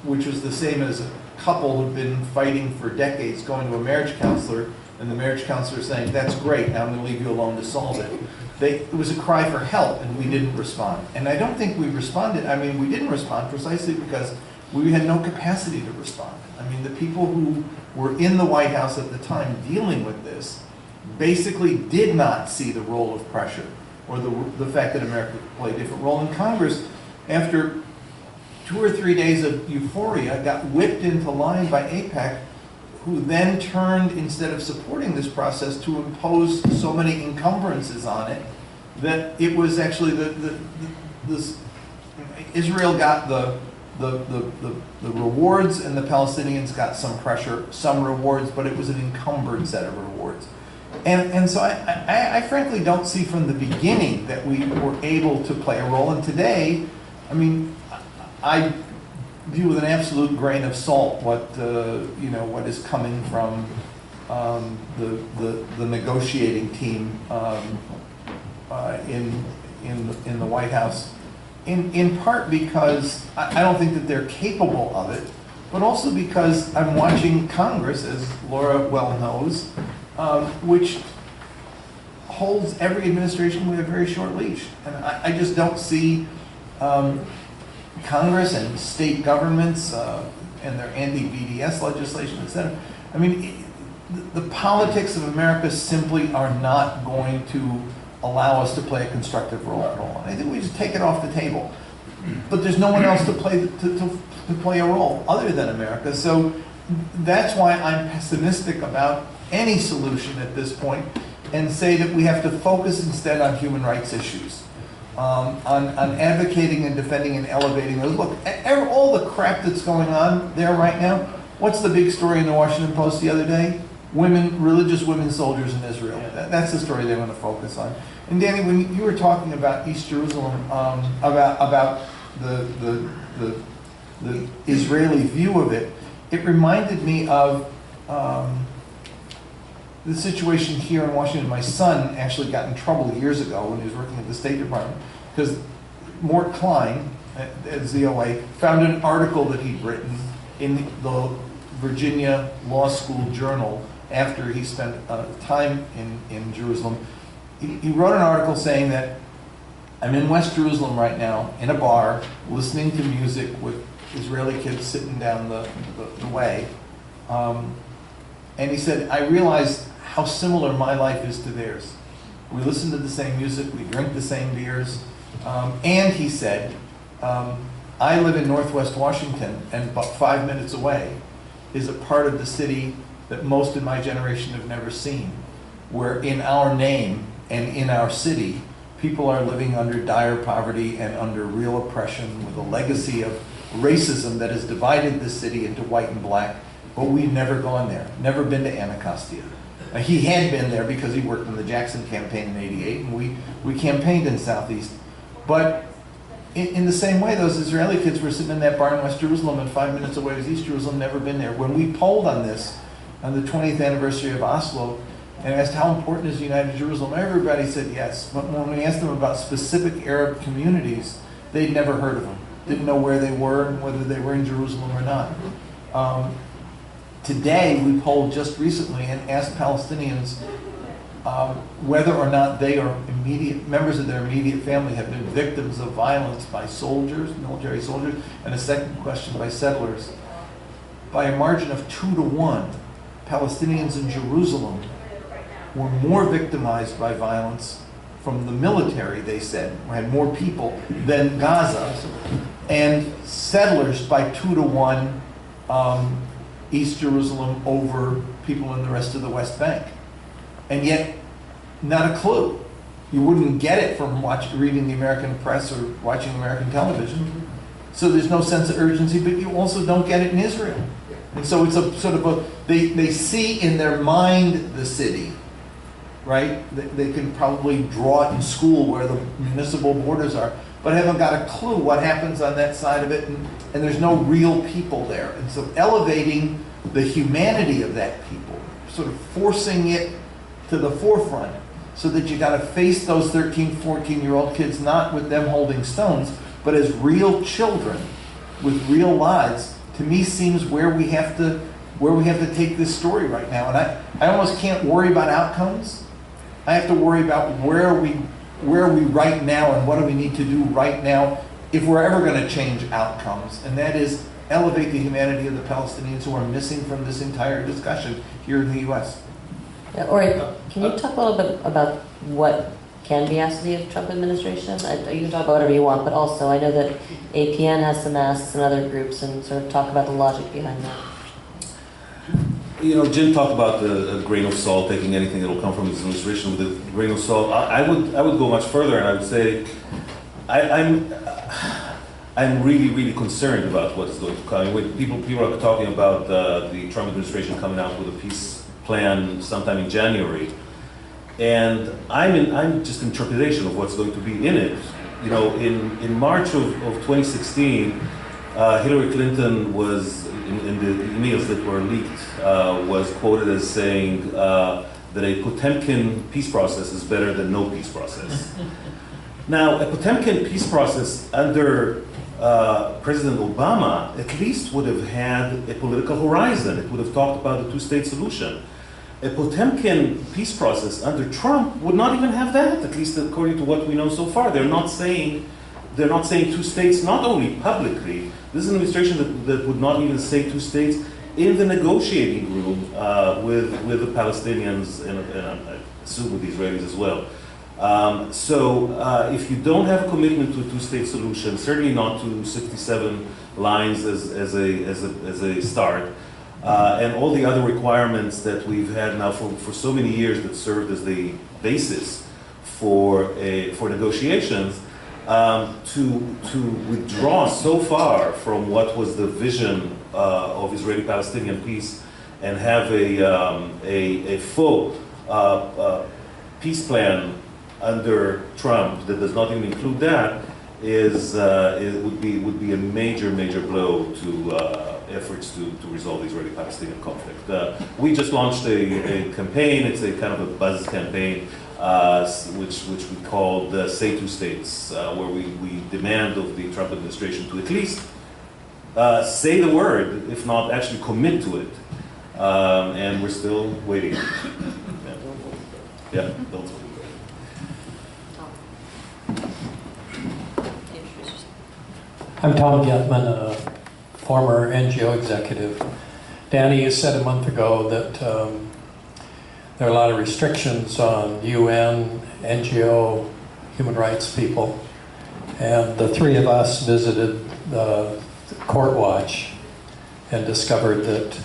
which was the same as a couple who'd been fighting for decades going to a marriage counselor, and the marriage counselor saying, that's great, now I'm going to leave you alone to solve it. It was a cry for help, and we didn't respond. And I don't think we responded. I mean, we didn't respond precisely because we had no capacity to respond. I mean, the people who were in the White House at the time dealing with this basically did not see the role of pressure or the fact that America could play a different role. In Congress, after 2 or 3 days of euphoria, got whipped into line by AIPAC, who then turned, instead of supporting this process, to impose so many encumbrances on it that it was actually Israel got the rewards and the Palestinians got some pressure, some rewards, but it was an encumbered set of rewards. And so I frankly don't see from the beginning that we were able to play a role. And today, I mean, I view with an absolute grain of salt what what is coming from the negotiating team in the White House. In part because I don't think that they're capable of it, but also because I'm watching Congress, as Laura well knows, which holds every administration with a very short leash. And I just don't see Congress and state governments and their anti-BDS legislation, etc. I mean, the politics of America simply are not going to allow us to play a constructive role at all. I think we just take it off the table. But there's no one else to play to play a role other than America. So that's why I'm pessimistic about any solution at this point, and say that we have to focus instead on human rights issues, on advocating and defending and elevating those. Look, all the crap that's going on there right now. What's the big story in the Washington Post the other day? Religious women soldiers in Israel. That's the story they want to focus on. And Danny, when you were talking about East Jerusalem, about the Israeli view of it, it reminded me of the situation here in Washington. My son actually got in trouble years ago when he was working at the State Department because Mort Klein at ZOA found an article that he'd written in the Virginia Law School Journal after he spent time in Jerusalem. He wrote an article saying that I'm in West Jerusalem right now in a bar listening to music with Israeli kids sitting down the way. And he said, I realized how similar my life is to theirs. We listen to the same music, we drink the same beers. And he said, I live in Northwest Washington, and about 5 minutes away is a part of the city that most of my generation have never seen, where in our name and in our city, people are living under dire poverty and under real oppression with a legacy of racism that has divided the city into white and black, but we've never gone there, never been to Anacostia. He had been there because he worked in the Jackson campaign in '88, and we campaigned in Southeast. But in the same way, those Israeli kids were sitting in that bar in West Jerusalem, and 5 minutes away was East Jerusalem, never been there. When we polled on this, on the 20th anniversary of Oslo, and asked how important is United Jerusalem, everybody said yes. But when we asked them about specific Arab communities, they'd never heard of them, didn't know where they were and whether they were in Jerusalem or not. Today, we polled just recently and asked Palestinians whether or not they or members of their immediate family have been victims of violence by soldiers, military soldiers, and a second question by settlers. By a margin of 2-to-1, Palestinians in Jerusalem were more victimized by violence from the military, they said, had more people than Gaza, and settlers by 2-to-1 East Jerusalem over people in the rest of the West Bank. And yet, not a clue. You wouldn't get it from reading the American press or watching American television. So there's no sense of urgency, but you also don't get it in Israel. And so it's a sort of a, they see in their mind the city, right? They can probably draw it in school where the municipal borders are, but haven't got a clue what happens on that side of it, and there's no real people there. And so elevating the humanity of that people, sort of forcing it to the forefront, so that you got to face those 13, 14-year-old kids not with them holding stones, but as real children with real lives, to me seems where we have to take this story right now. And I almost can't worry about outcomes. I have to worry about where are we right now, and what do we need to do right now if we're ever going to change outcomes, and that is elevate the humanity of the Palestinians who are missing from this entire discussion here in the U.S. Yeah, Ori, can you talk a little bit about what can be asked of the Trump administration? You can talk about whatever you want, but also I know that APN has some asks and other groups, and sort of talk about the logic behind that. You know, Jim talked about a grain of salt, taking anything that will come from his administration with a grain of salt. I would go much further, and I would say I'm really concerned about what is going to come. When people are talking about the Trump administration coming out with a peace plan sometime in January, and I'm just in trepidation of what's going to be in it. You know, in March of 2016, Hillary Clinton was in the emails that were leaked was quoted as saying that a Potemkin peace process is better than no peace process. Now, a Potemkin peace process under President Obama at least would have had a political horizon. It would have talked about the two-state solution. A Potemkin peace process under Trump would not even have that, at least according to what we know so far. They're not saying two states, not only publicly. This is an administration that would not even say two states in the negotiating room with the Palestinians and I assume with the Israelis as well. So if you don't have a commitment to a two-state solution, certainly not to 67 lines as a start, and all the other requirements that we've had now for so many years that served as the basis for negotiations, to withdraw so far from what was the vision of Israeli-Palestinian peace and have a full peace plan under Trump that does not even include that would be a major blow to efforts to resolve the Israeli-Palestinian conflict. We just launched a campaign. It's a kind of a buzz campaign, which we called Say Two States, where we demand of the Trump administration to at least say the word, if not actually commit to it. And we're still waiting. Yeah, don't. I'm Tom Getman, a former NGO executive. Danny, you said a month ago that there are a lot of restrictions on UN, NGO, human rights people. And the three of us visited Court Watch and discovered that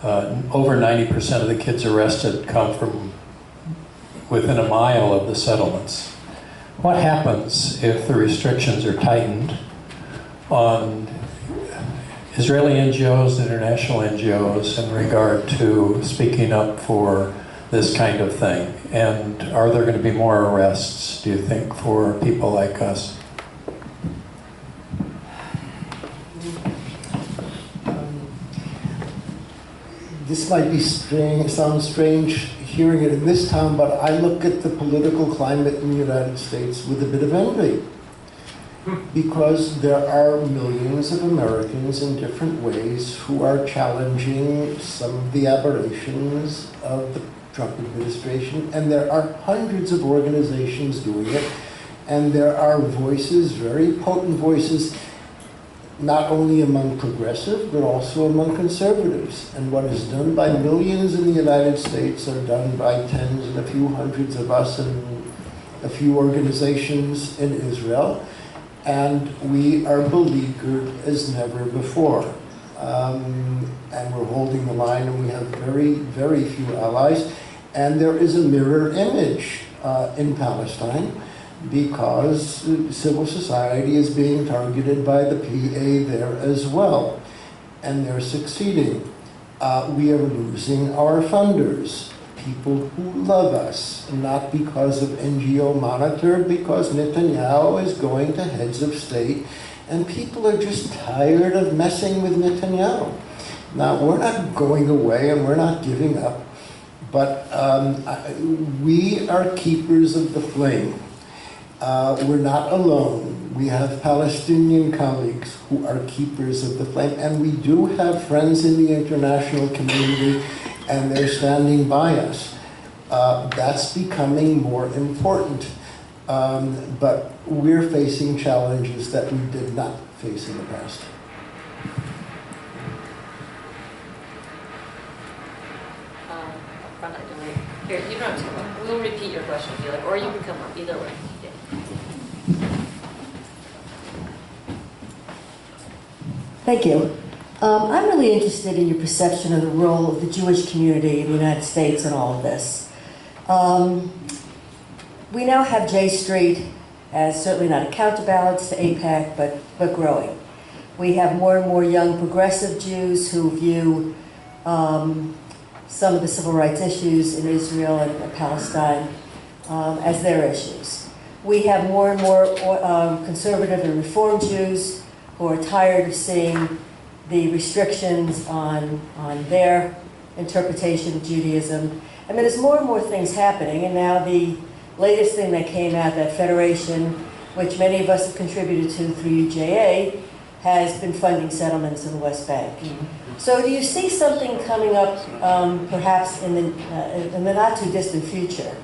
over 90% of the kids arrested come from within a mile of the settlements. What happens if the restrictions are tightened on Israeli NGOs, international NGOs, in regard to speaking up for this kind of thing? And are there going to be more arrests, do you think, for people like us? This might be strange, sound strange hearing it in this town, but I look at the political climate in the United States with a bit of envy. Because there are millions of Americans in different ways who are challenging some of the aberrations of the Trump administration, and there are hundreds of organizations doing it, and there are voices, very potent voices, not only among progressive, but also among conservatives. And what is done by millions in the United States are done by tens and a few hundreds of us and a few organizations in Israel. And we are beleaguered as never before. And we're holding the line, and we have very, very few allies. And there is a mirror image in Palestine, because civil society is being targeted by the PA there as well, and they're succeeding. We are losing our funders, people who love us, not because of NGO Monitor, because Netanyahu is going to heads of state, and people are just tired of messing with Netanyahu. Now, we're not going away, and we're not giving up, but we are keepers of the flame. We're not alone. We have Palestinian colleagues who are keepers of the flame, and we do have friends in the international community, and they're standing by us. That's becoming more important. But we're facing challenges that we did not face in the past. Here, you don't have to come up. We'll repeat your question if you like, or you can come up, either way. Thank you. I'm really interested in your perception of the role of the Jewish community in the United States in all of this. We now have J Street as certainly not a counterbalance to AIPAC, but growing. We have more and more young progressive Jews who view some of the civil rights issues in Israel and Palestine as their issues. We have more and more conservative and reform Jews who are tired of seeing the restrictions on their interpretation of Judaism. I mean, there's more and more things happening, and now the latest thing that came out, that federation, which many of us have contributed to through UJA, has been funding settlements in the West Bank. So do you see something coming up, perhaps in the not too distant future,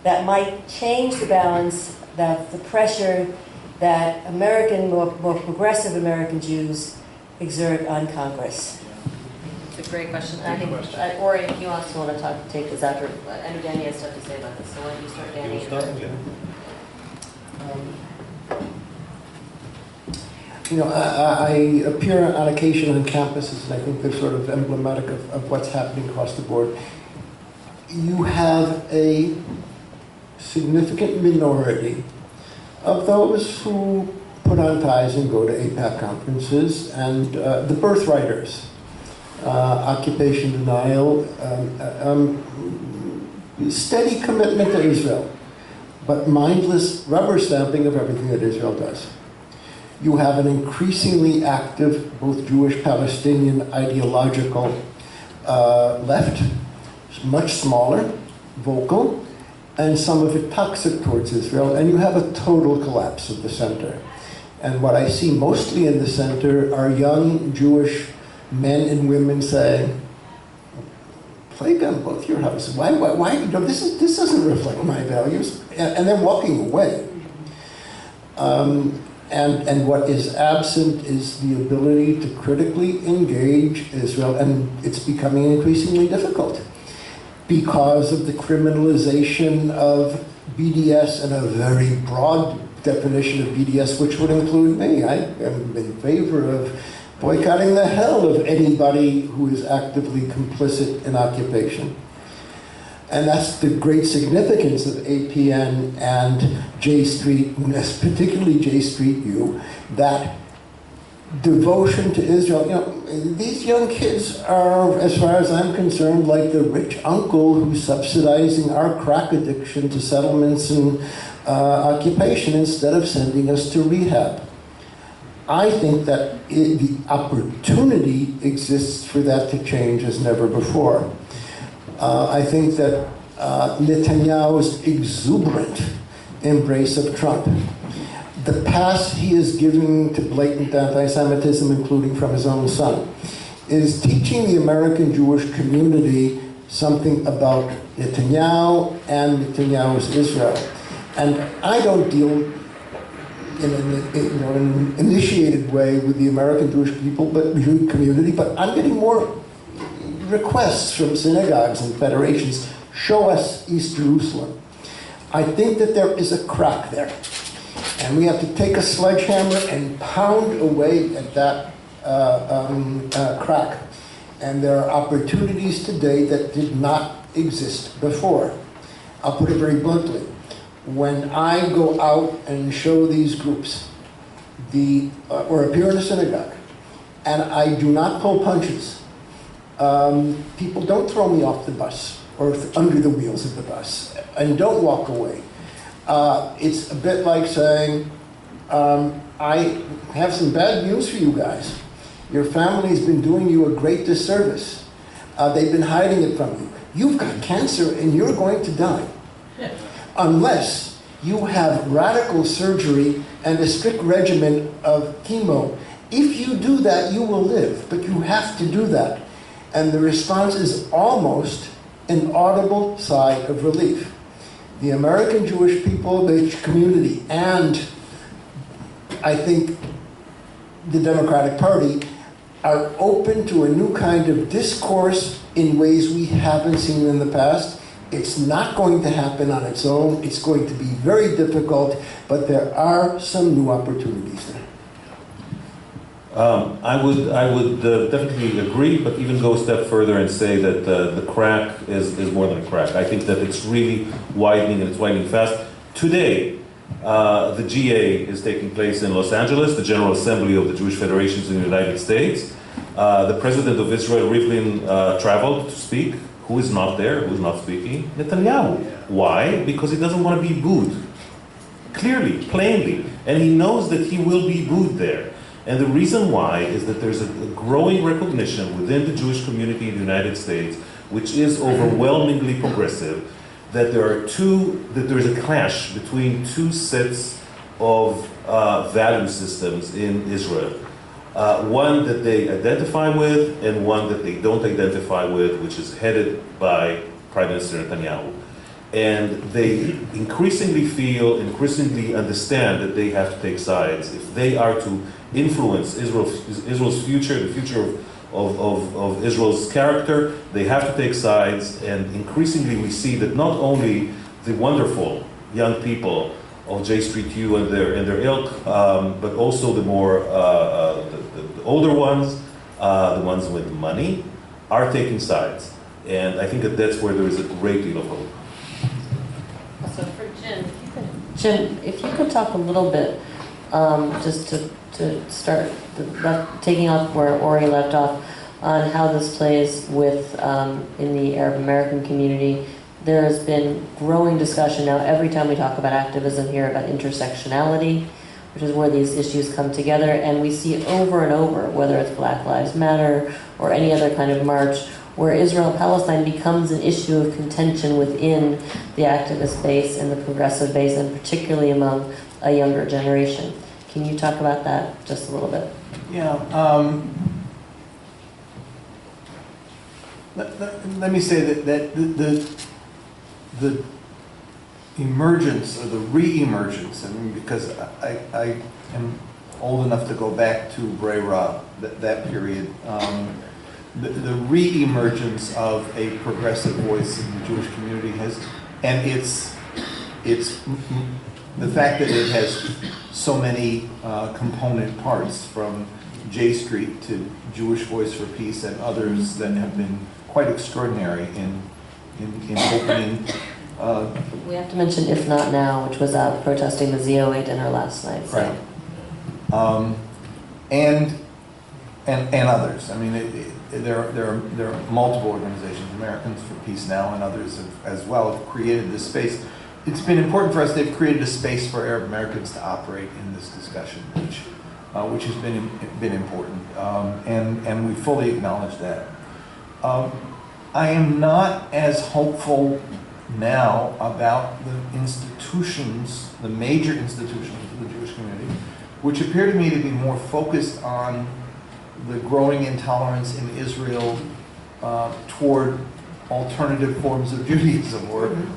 that might change the balance, that the pressure that American, more progressive American Jews exert on Congress? It's a great question. I think, Ori, if you also want to take this after, I know Danny has stuff to say about this, so why don't you start, Danny? You know, I appear on occasion on campuses, and I think they're sort of emblematic of what's happening across the board. You have a significant minority of those who put on ties and go to AIPAC conferences, and the birthrighters, occupation denial, steady commitment to Israel, but mindless rubber stamping of everything that Israel does. You have an increasingly active, both Jewish, Palestinian, ideological left, much smaller, vocal, and some of it toxic towards Israel, and you have a total collapse of the center. And what I see mostly in the center are young Jewish men and women saying, plague on both your houses. Why, you know, this doesn't reflect my values. And then walking away. And what is absent is the ability to critically engage Israel, and it's becoming increasingly difficult because of the criminalization of BDS and a very broad definition of BDS, which would include me. I am in favor of boycotting the hell of anybody who is actively complicit in occupation. And that's the great significance of APN and J Street, particularly J Street U, that devotion to Israel. You know, these young kids are, as far as I'm concerned, like the rich uncle who's subsidizing our crack addiction to settlements and occupation instead of sending us to rehab. I think that the opportunity exists for that to change as never before. I think that Netanyahu's exuberant embrace of Trump, the pass he is giving to blatant anti-Semitism, including from his own son, is teaching the American Jewish community something about Netanyahu and Netanyahu's Israel. And I don't deal in an initiated way with the American Jewish people, but Jewish community, but I'm getting more requests from synagogues and federations, show us East Jerusalem. I think that there is a crack there. And we have to take a sledgehammer and pound away at that crack. And there are opportunities today that did not exist before. I'll put it very bluntly. When I go out and show these groups, or appear in a synagogue, and I do not pull punches, people don't throw me off the bus or under the wheels of the bus and don't walk away. It's a bit like saying, I have some bad news for you guys. Your family's been doing you a great disservice. They've been hiding it from you. You've got cancer and you're going to die. Unless you have radical surgery and a strict regimen of chemo. If you do that, you will live, but you have to do that. And the response is almost an audible sigh of relief. The American Jewish people, the community, and I think the Democratic Party are open to a new kind of discourse in ways we haven't seen in the past. It's not going to happen on its own. It's going to be very difficult, but there are some new opportunities there. I would definitely agree, but even go a step further and say that the crack is more than a crack. I think that it's really widening, and it's widening fast. Today, the GA is taking place in Los Angeles, the General Assembly of the Jewish Federations in the United States. The President of Israel, Rivlin, traveled to speak. Who is not there? Who is not speaking? Netanyahu. Why? Because he doesn't want to be booed. Clearly, plainly. And he knows that he will be booed there. And the reason why is that there's a growing recognition within the Jewish community in the United States, which is overwhelmingly progressive, that there is a clash between two sets of value systems in Israel. One that they identify with and one that they don't identify with, which is headed by Prime Minister Netanyahu. And they increasingly understand that they have to take sides. If they are to influence Israel's future, the future of Israel's character, they have to take sides. And increasingly we see that not only the wonderful young people of J Street U and their ilk, but also the more the older ones, the ones with money, are taking sides. And I think that that's where there is a great deal of hope. So for Jim, if you could talk a little bit, just to start taking off where Ori left off, on how this plays with in the Arab American community. There has been growing discussion now every time we talk about activism here about intersectionality, which is where these issues come together, and we see over and over, whether it's Black Lives Matter or any other kind of march, where Israel-Palestine becomes an issue of contention within the activist base and the progressive base, and particularly among a younger generation. Can you talk about that just a little bit? Yeah. Let me say that the emergence or the re-emergence, I mean, because I am old enough to go back to Brera, that period, the re-emergence of a progressive voice in the Jewish community has, and it's the fact that it has so many component parts, from J Street to Jewish Voice for Peace and others that have been quite extraordinary in opening. We have to mention If Not Now, which was out protesting the ZOA dinner last night. So. Right. And others. I mean, there are multiple organizations, Americans for Peace Now and others as well, have created this space. It's been important for us. They've created a space for Arab Americans to operate in this discussion, which has been important, and we fully acknowledge that. I am not as hopeful now about the institutions, the major institutions of the Jewish community, which appear to me to be more focused on the growing intolerance in Israel toward alternative forms of Judaism,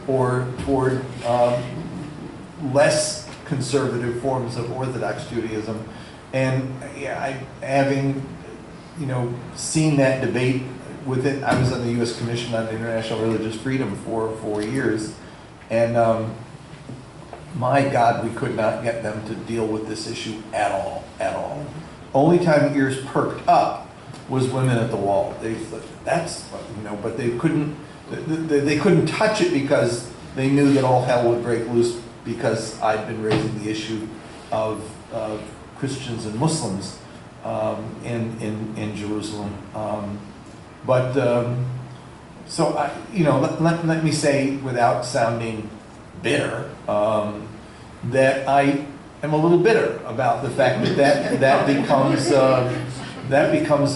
or toward less conservative forms of Orthodox Judaism. And having seen that debate within, I was on the U.S. Commission on International Religious Freedom for 4 years, and my God, we could not get them to deal with this issue at all. Only time ears perked up was Women at the Wall. They thought, that's, but they couldn't touch it because they knew that all hell would break loose because I'd been raising the issue of Christians and Muslims in Jerusalem. So let me say, without sounding bitter, that I am a little bitter about the fact that becomes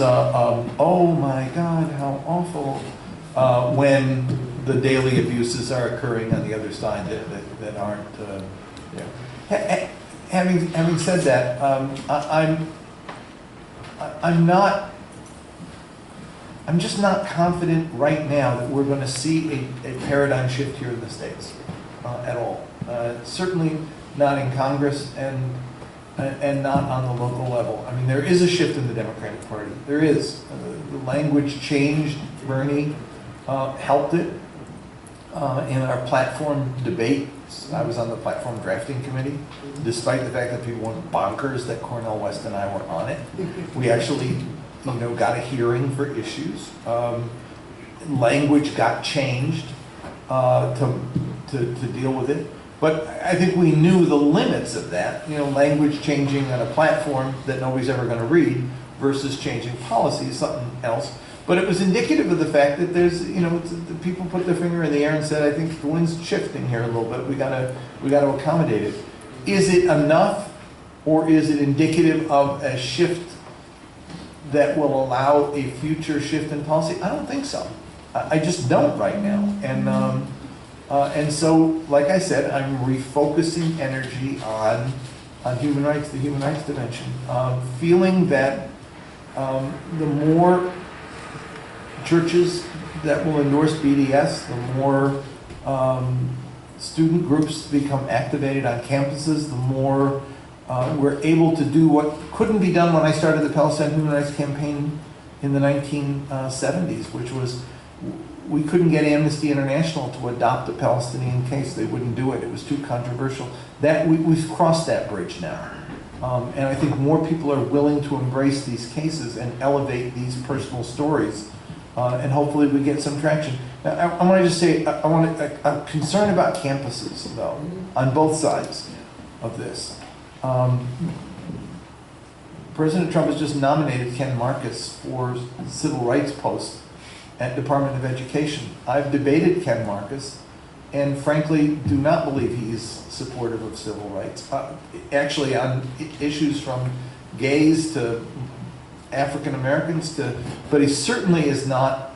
oh my God, how awful, when the daily abuses are occurring on the other side that aren't. Having said that, I'm just not confident right now that we're going to see a paradigm shift here in the States at all. Certainly not in Congress and not on the local level. I mean, there is a shift in the Democratic Party. There is. The language changed. Bernie helped it in our platform debate. I was on the platform drafting committee, despite the fact that people went bonkers that Cornel West and I were on it. We actually, got a hearing for issues. Language got changed to deal with it. But I think we knew the limits of that. Language changing on a platform that nobody's ever going to read versus changing policy is something else. But it was indicative of the fact that there's, the people put their finger in the air and said, I think the wind's shifting here a little bit. We got to accommodate it. Is it enough, or is it indicative of a shift that will allow a future shift in policy? I don't think so. I just don't right now. And so, like I said, I'm refocusing energy on human rights, the human rights dimension, feeling that the more churches that will endorse BDS, the more student groups become activated on campuses, the more we're able to do what couldn't be done when I started the Palestine Human Rights Campaign in the 1970s, which was we couldn't get Amnesty International to adopt a Palestinian case. They wouldn't do it. It was too controversial. We've crossed that bridge now. And I think more people are willing to embrace these cases and elevate these personal stories. And hopefully we get some traction. Now, I want to just say, I'm concerned about campuses, though, on both sides of this. President Trump has just nominated Ken Marcus for civil rights post at Department of Education. I've debated Ken Marcus, and frankly do not believe he is supportive of civil rights. Actually, on issues from gays to African Americans but he certainly is not,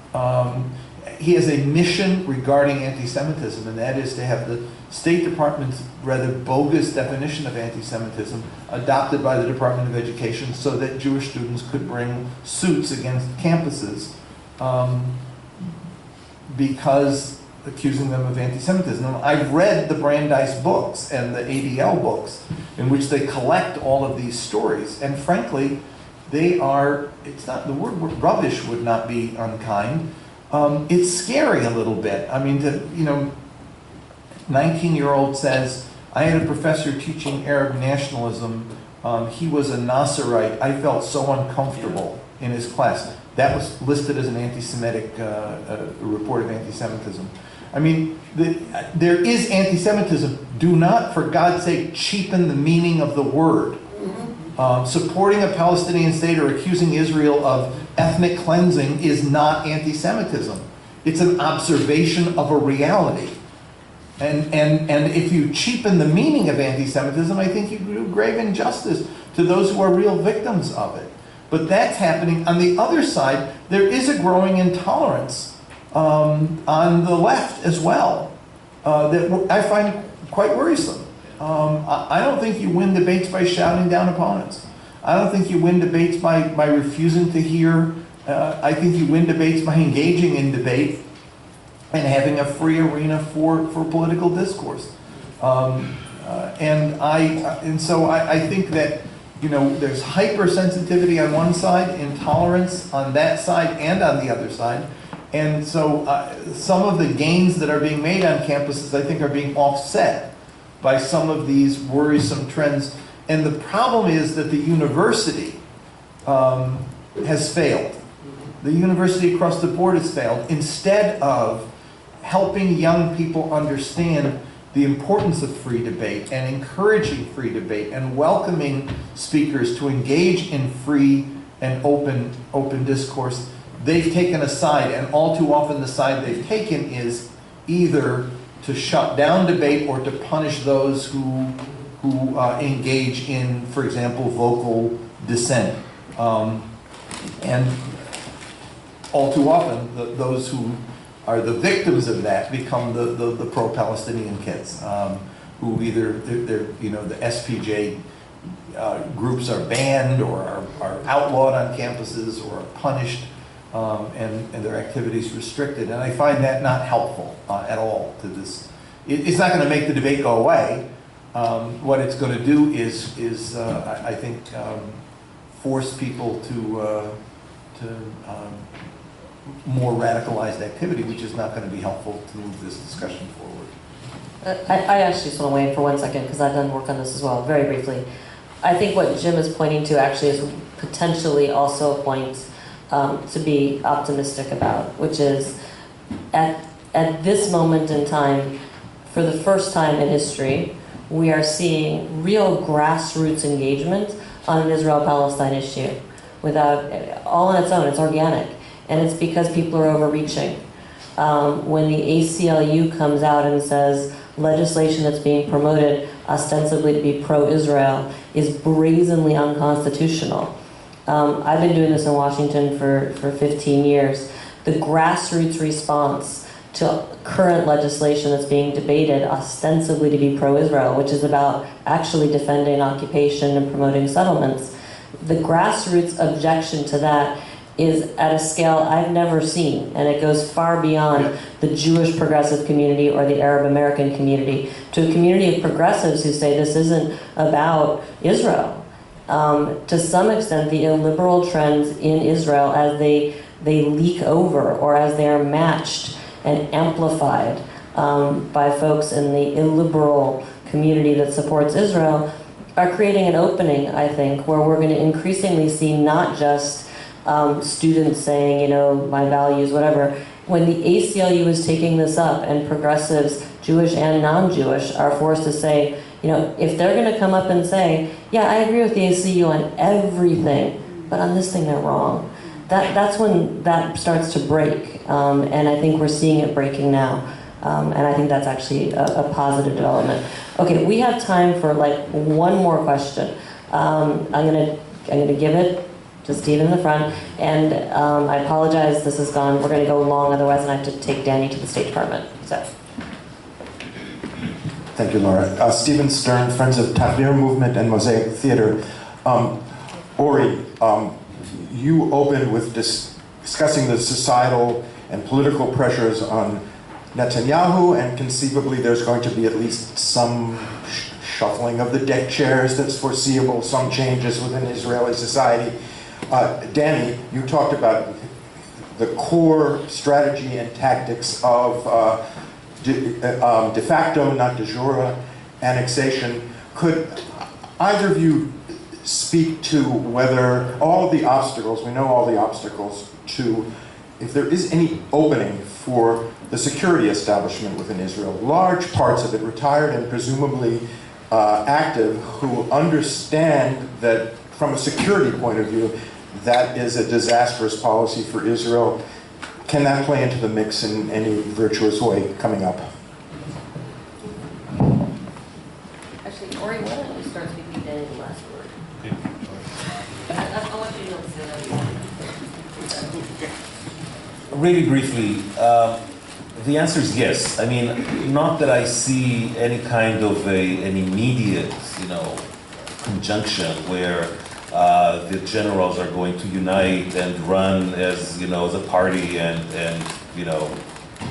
he has a mission regarding anti-Semitism, and that is to have the State Department's rather bogus definition of anti-Semitism adopted by the Department of Education so that Jewish students could bring suits against campuses because accusing them of anti-Semitism. Now, I've read the Brandeis books and the ADL books in which they collect all of these stories, and frankly, they are, it's not, the word rubbish would not be unkind. It's scary a little bit. I mean, 19-year-old says, I had a professor teaching Arab nationalism He was a Nazarite. I felt so uncomfortable in his class. That was listed as an anti-Semitic, report of anti-Semitism. I mean, there is anti-Semitism. Do not, for God's sake, cheapen the meaning of the word. Supporting a Palestinian state or accusing Israel of ethnic cleansing is not anti-Semitism. It's an observation of a reality. And if you cheapen the meaning of anti-Semitism, I think you do grave injustice to those who are real victims of it. But that's happening. On the other side, there is a growing intolerance on the left as well that I find quite worrisome. I don't think you win debates by shouting down opponents. I don't think you win debates by refusing to hear. I think you win debates by engaging in debate and having a free arena for political discourse. And so I think that, you know, there's hypersensitivity on one side, intolerance on that side and on the other side. And so some of the gains that are being made on campuses, I think, are being offset by some of these worrisome trends. And the problem is that the university has failed. The university across the board has failed. Instead of helping young people understand the importance of free debate and encouraging free debate and welcoming speakers to engage in free and open discourse, they've taken a side, and all too often the side they've taken is either to shut down debate or to punish those who engage in, for example, vocal dissent. And all too often, those who are the victims of that become the pro-Palestinian kids, who either they're the SPJ groups are banned or are outlawed on campuses or are punished, and their activities restricted. And I find that not helpful at all to this. It's not going to make the debate go away. What it's going to do is I think, force people to more radicalized activity, which is not going to be helpful to move this discussion forward. I actually just want to weigh in for 1 second because I've done work on this as well, very briefly. I think what Jim is pointing to actually is potentially also a point to be optimistic about, which is at this moment in time, for the first time in history, we are seeing real grassroots engagement on an Israel-Palestine issue without, all on its own, it's organic. And it's because people are overreaching. When the ACLU comes out and says legislation that's being promoted ostensibly to be pro-Israel is brazenly unconstitutional. I've been doing this in Washington for 15 years. The grassroots response to current legislation that's being debated ostensibly to be pro-Israel, which is about actually defending occupation and promoting settlements, the grassroots objection to that is at a scale I've never seen, and it goes far beyond the Jewish progressive community or the Arab American community, to a community of progressives who say this isn't about Israel. To some extent, the illiberal trends in Israel, as they leak over or as they are matched and amplified by folks in the illiberal community that supports Israel, are creating an opening, I think, where we're going to increasingly see not just students saying, my values, whatever. When the ACLU is taking this up and progressives, Jewish and non-Jewish, are forced to say, if they're going to come up and say, yeah, I agree with the ACLU on everything, but on this thing they're wrong, that's when that starts to break. And I think we're seeing it breaking now. And I think that's actually a positive development. Okay, we have time for one more question. I'm gonna give it to Steve in the front, and I apologize, this is gone. We're going to go long, otherwise I have to take Danny to the State Department. So. Thank you, Laura. Stephen Stern, Friends of Tahrir Movement and Mosaic Theater. Ori, you opened with discussing the societal and political pressures on Netanyahu, and conceivably there's going to be at least some shuffling of the deck chairs that's foreseeable, some changes within Israeli society. Danny, you talked about the core strategy and tactics of de facto, not de jure, annexation. Could either of you speak to whether all of the obstacles, we know all the obstacles, to if there is any opening for the security establishment within Israel, large parts of it, retired and presumably active, who understand that from a security point of view, that is a disastrous policy for Israel. Can that play into the mix in any virtuous way coming up? Actually, Ori, why don't you start speaking Danny the last word? I want you to say that. Really briefly, the answer is yes. I mean, not that I see any kind of an immediate, conjunction where the generals are going to unite and run as a party and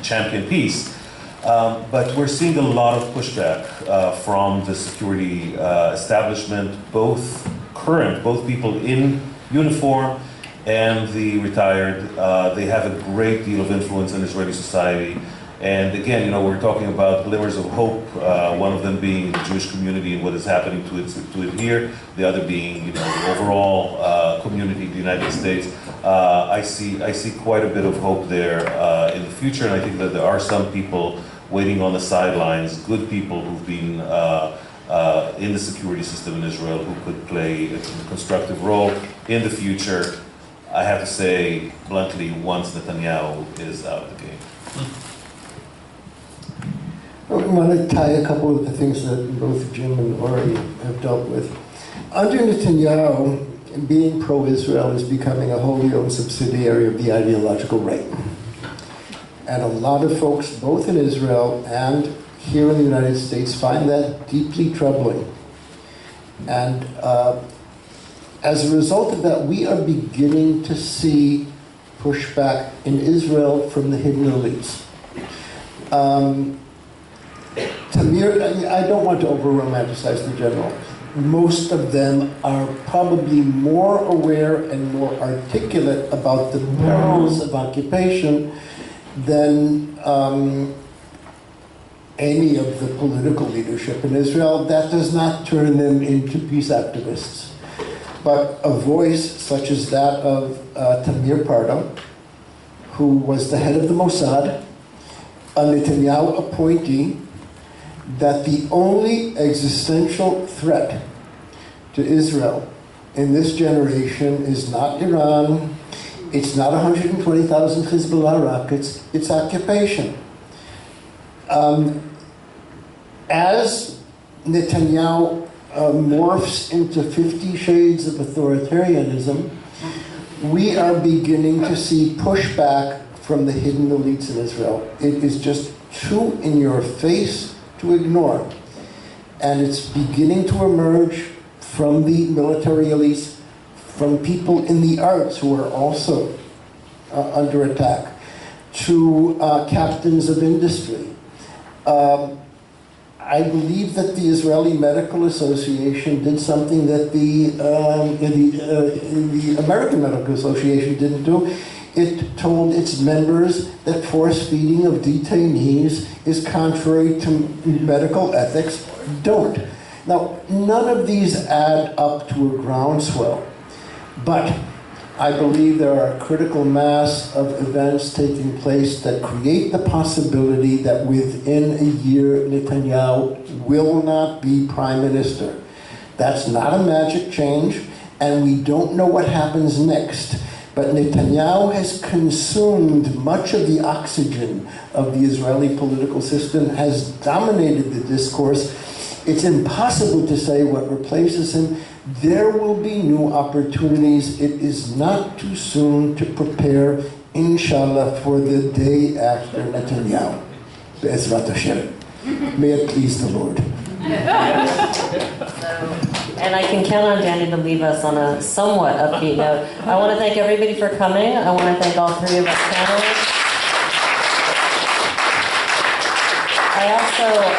champion peace. But we're seeing a lot of pushback from the security establishment, both people in uniform and the retired. They have a great deal of influence in Israeli society. And again, we're talking about glimmers of hope, one of them being the Jewish community and what is happening to it here, the other being the overall community of the United States. I see quite a bit of hope there in the future, and I think that there are some people waiting on the sidelines, good people who've been in the security system in Israel who could play a constructive role in the future. I have to say, bluntly, once Netanyahu is out of the game. I want to tie a couple of the things that both Jim and Ori have dealt with. Under Netanyahu, being pro-Israel is becoming a wholly owned subsidiary of the ideological right. And a lot of folks, both in Israel and here in the United States, find that deeply troubling. And as a result of that, we are beginning to see pushback in Israel from the hidden elites. I don't want to over-romanticize the general. Most of them are probably more aware and more articulate about the perils of occupation than any of the political leadership in Israel. That does not turn them into peace activists. But a voice such as that of Tamir Pardo, who was the head of the Mossad, a Netanyahu appointee, that the only existential threat to Israel in this generation is not Iran, it's not 120,000 Hezbollah rockets, it's occupation. As Netanyahu morphs into 50 shades of authoritarianism, we are beginning to see pushback from the hidden elites in Israel. It is just too in your face to ignore. And it's beginning to emerge from the military elites, from people in the arts who are also under attack, to captains of industry. I believe that the Israeli Medical Association did something that the American Medical Association didn't do. It told its members that force feeding of detainees is contrary to medical ethics. Don't. Now, none of these add up to a groundswell, but I believe there are a critical mass of events taking place that create the possibility that within a year, Netanyahu will not be prime minister. That's not a magic change, and we don't know what happens next. But Netanyahu has consumed much of the oxygen of the Israeli political system, has dominated the discourse. It's impossible to say what replaces him. There will be new opportunities. It is not too soon to prepare, inshallah, for the day after Netanyahu. Be'ezrat Hashem. May it please the Lord. And I can count on Danny to leave us on a somewhat upbeat note. I want to thank everybody for coming. I want to thank all three of our panelists.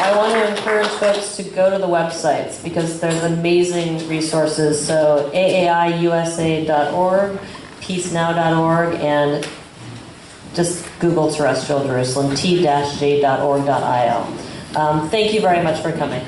I want to encourage folks to go to the websites because there's amazing resources. So aaiusa.org, peacenow.org, and just Google Terrestrial Jerusalem, t-j.org.il. Thank you very much for coming.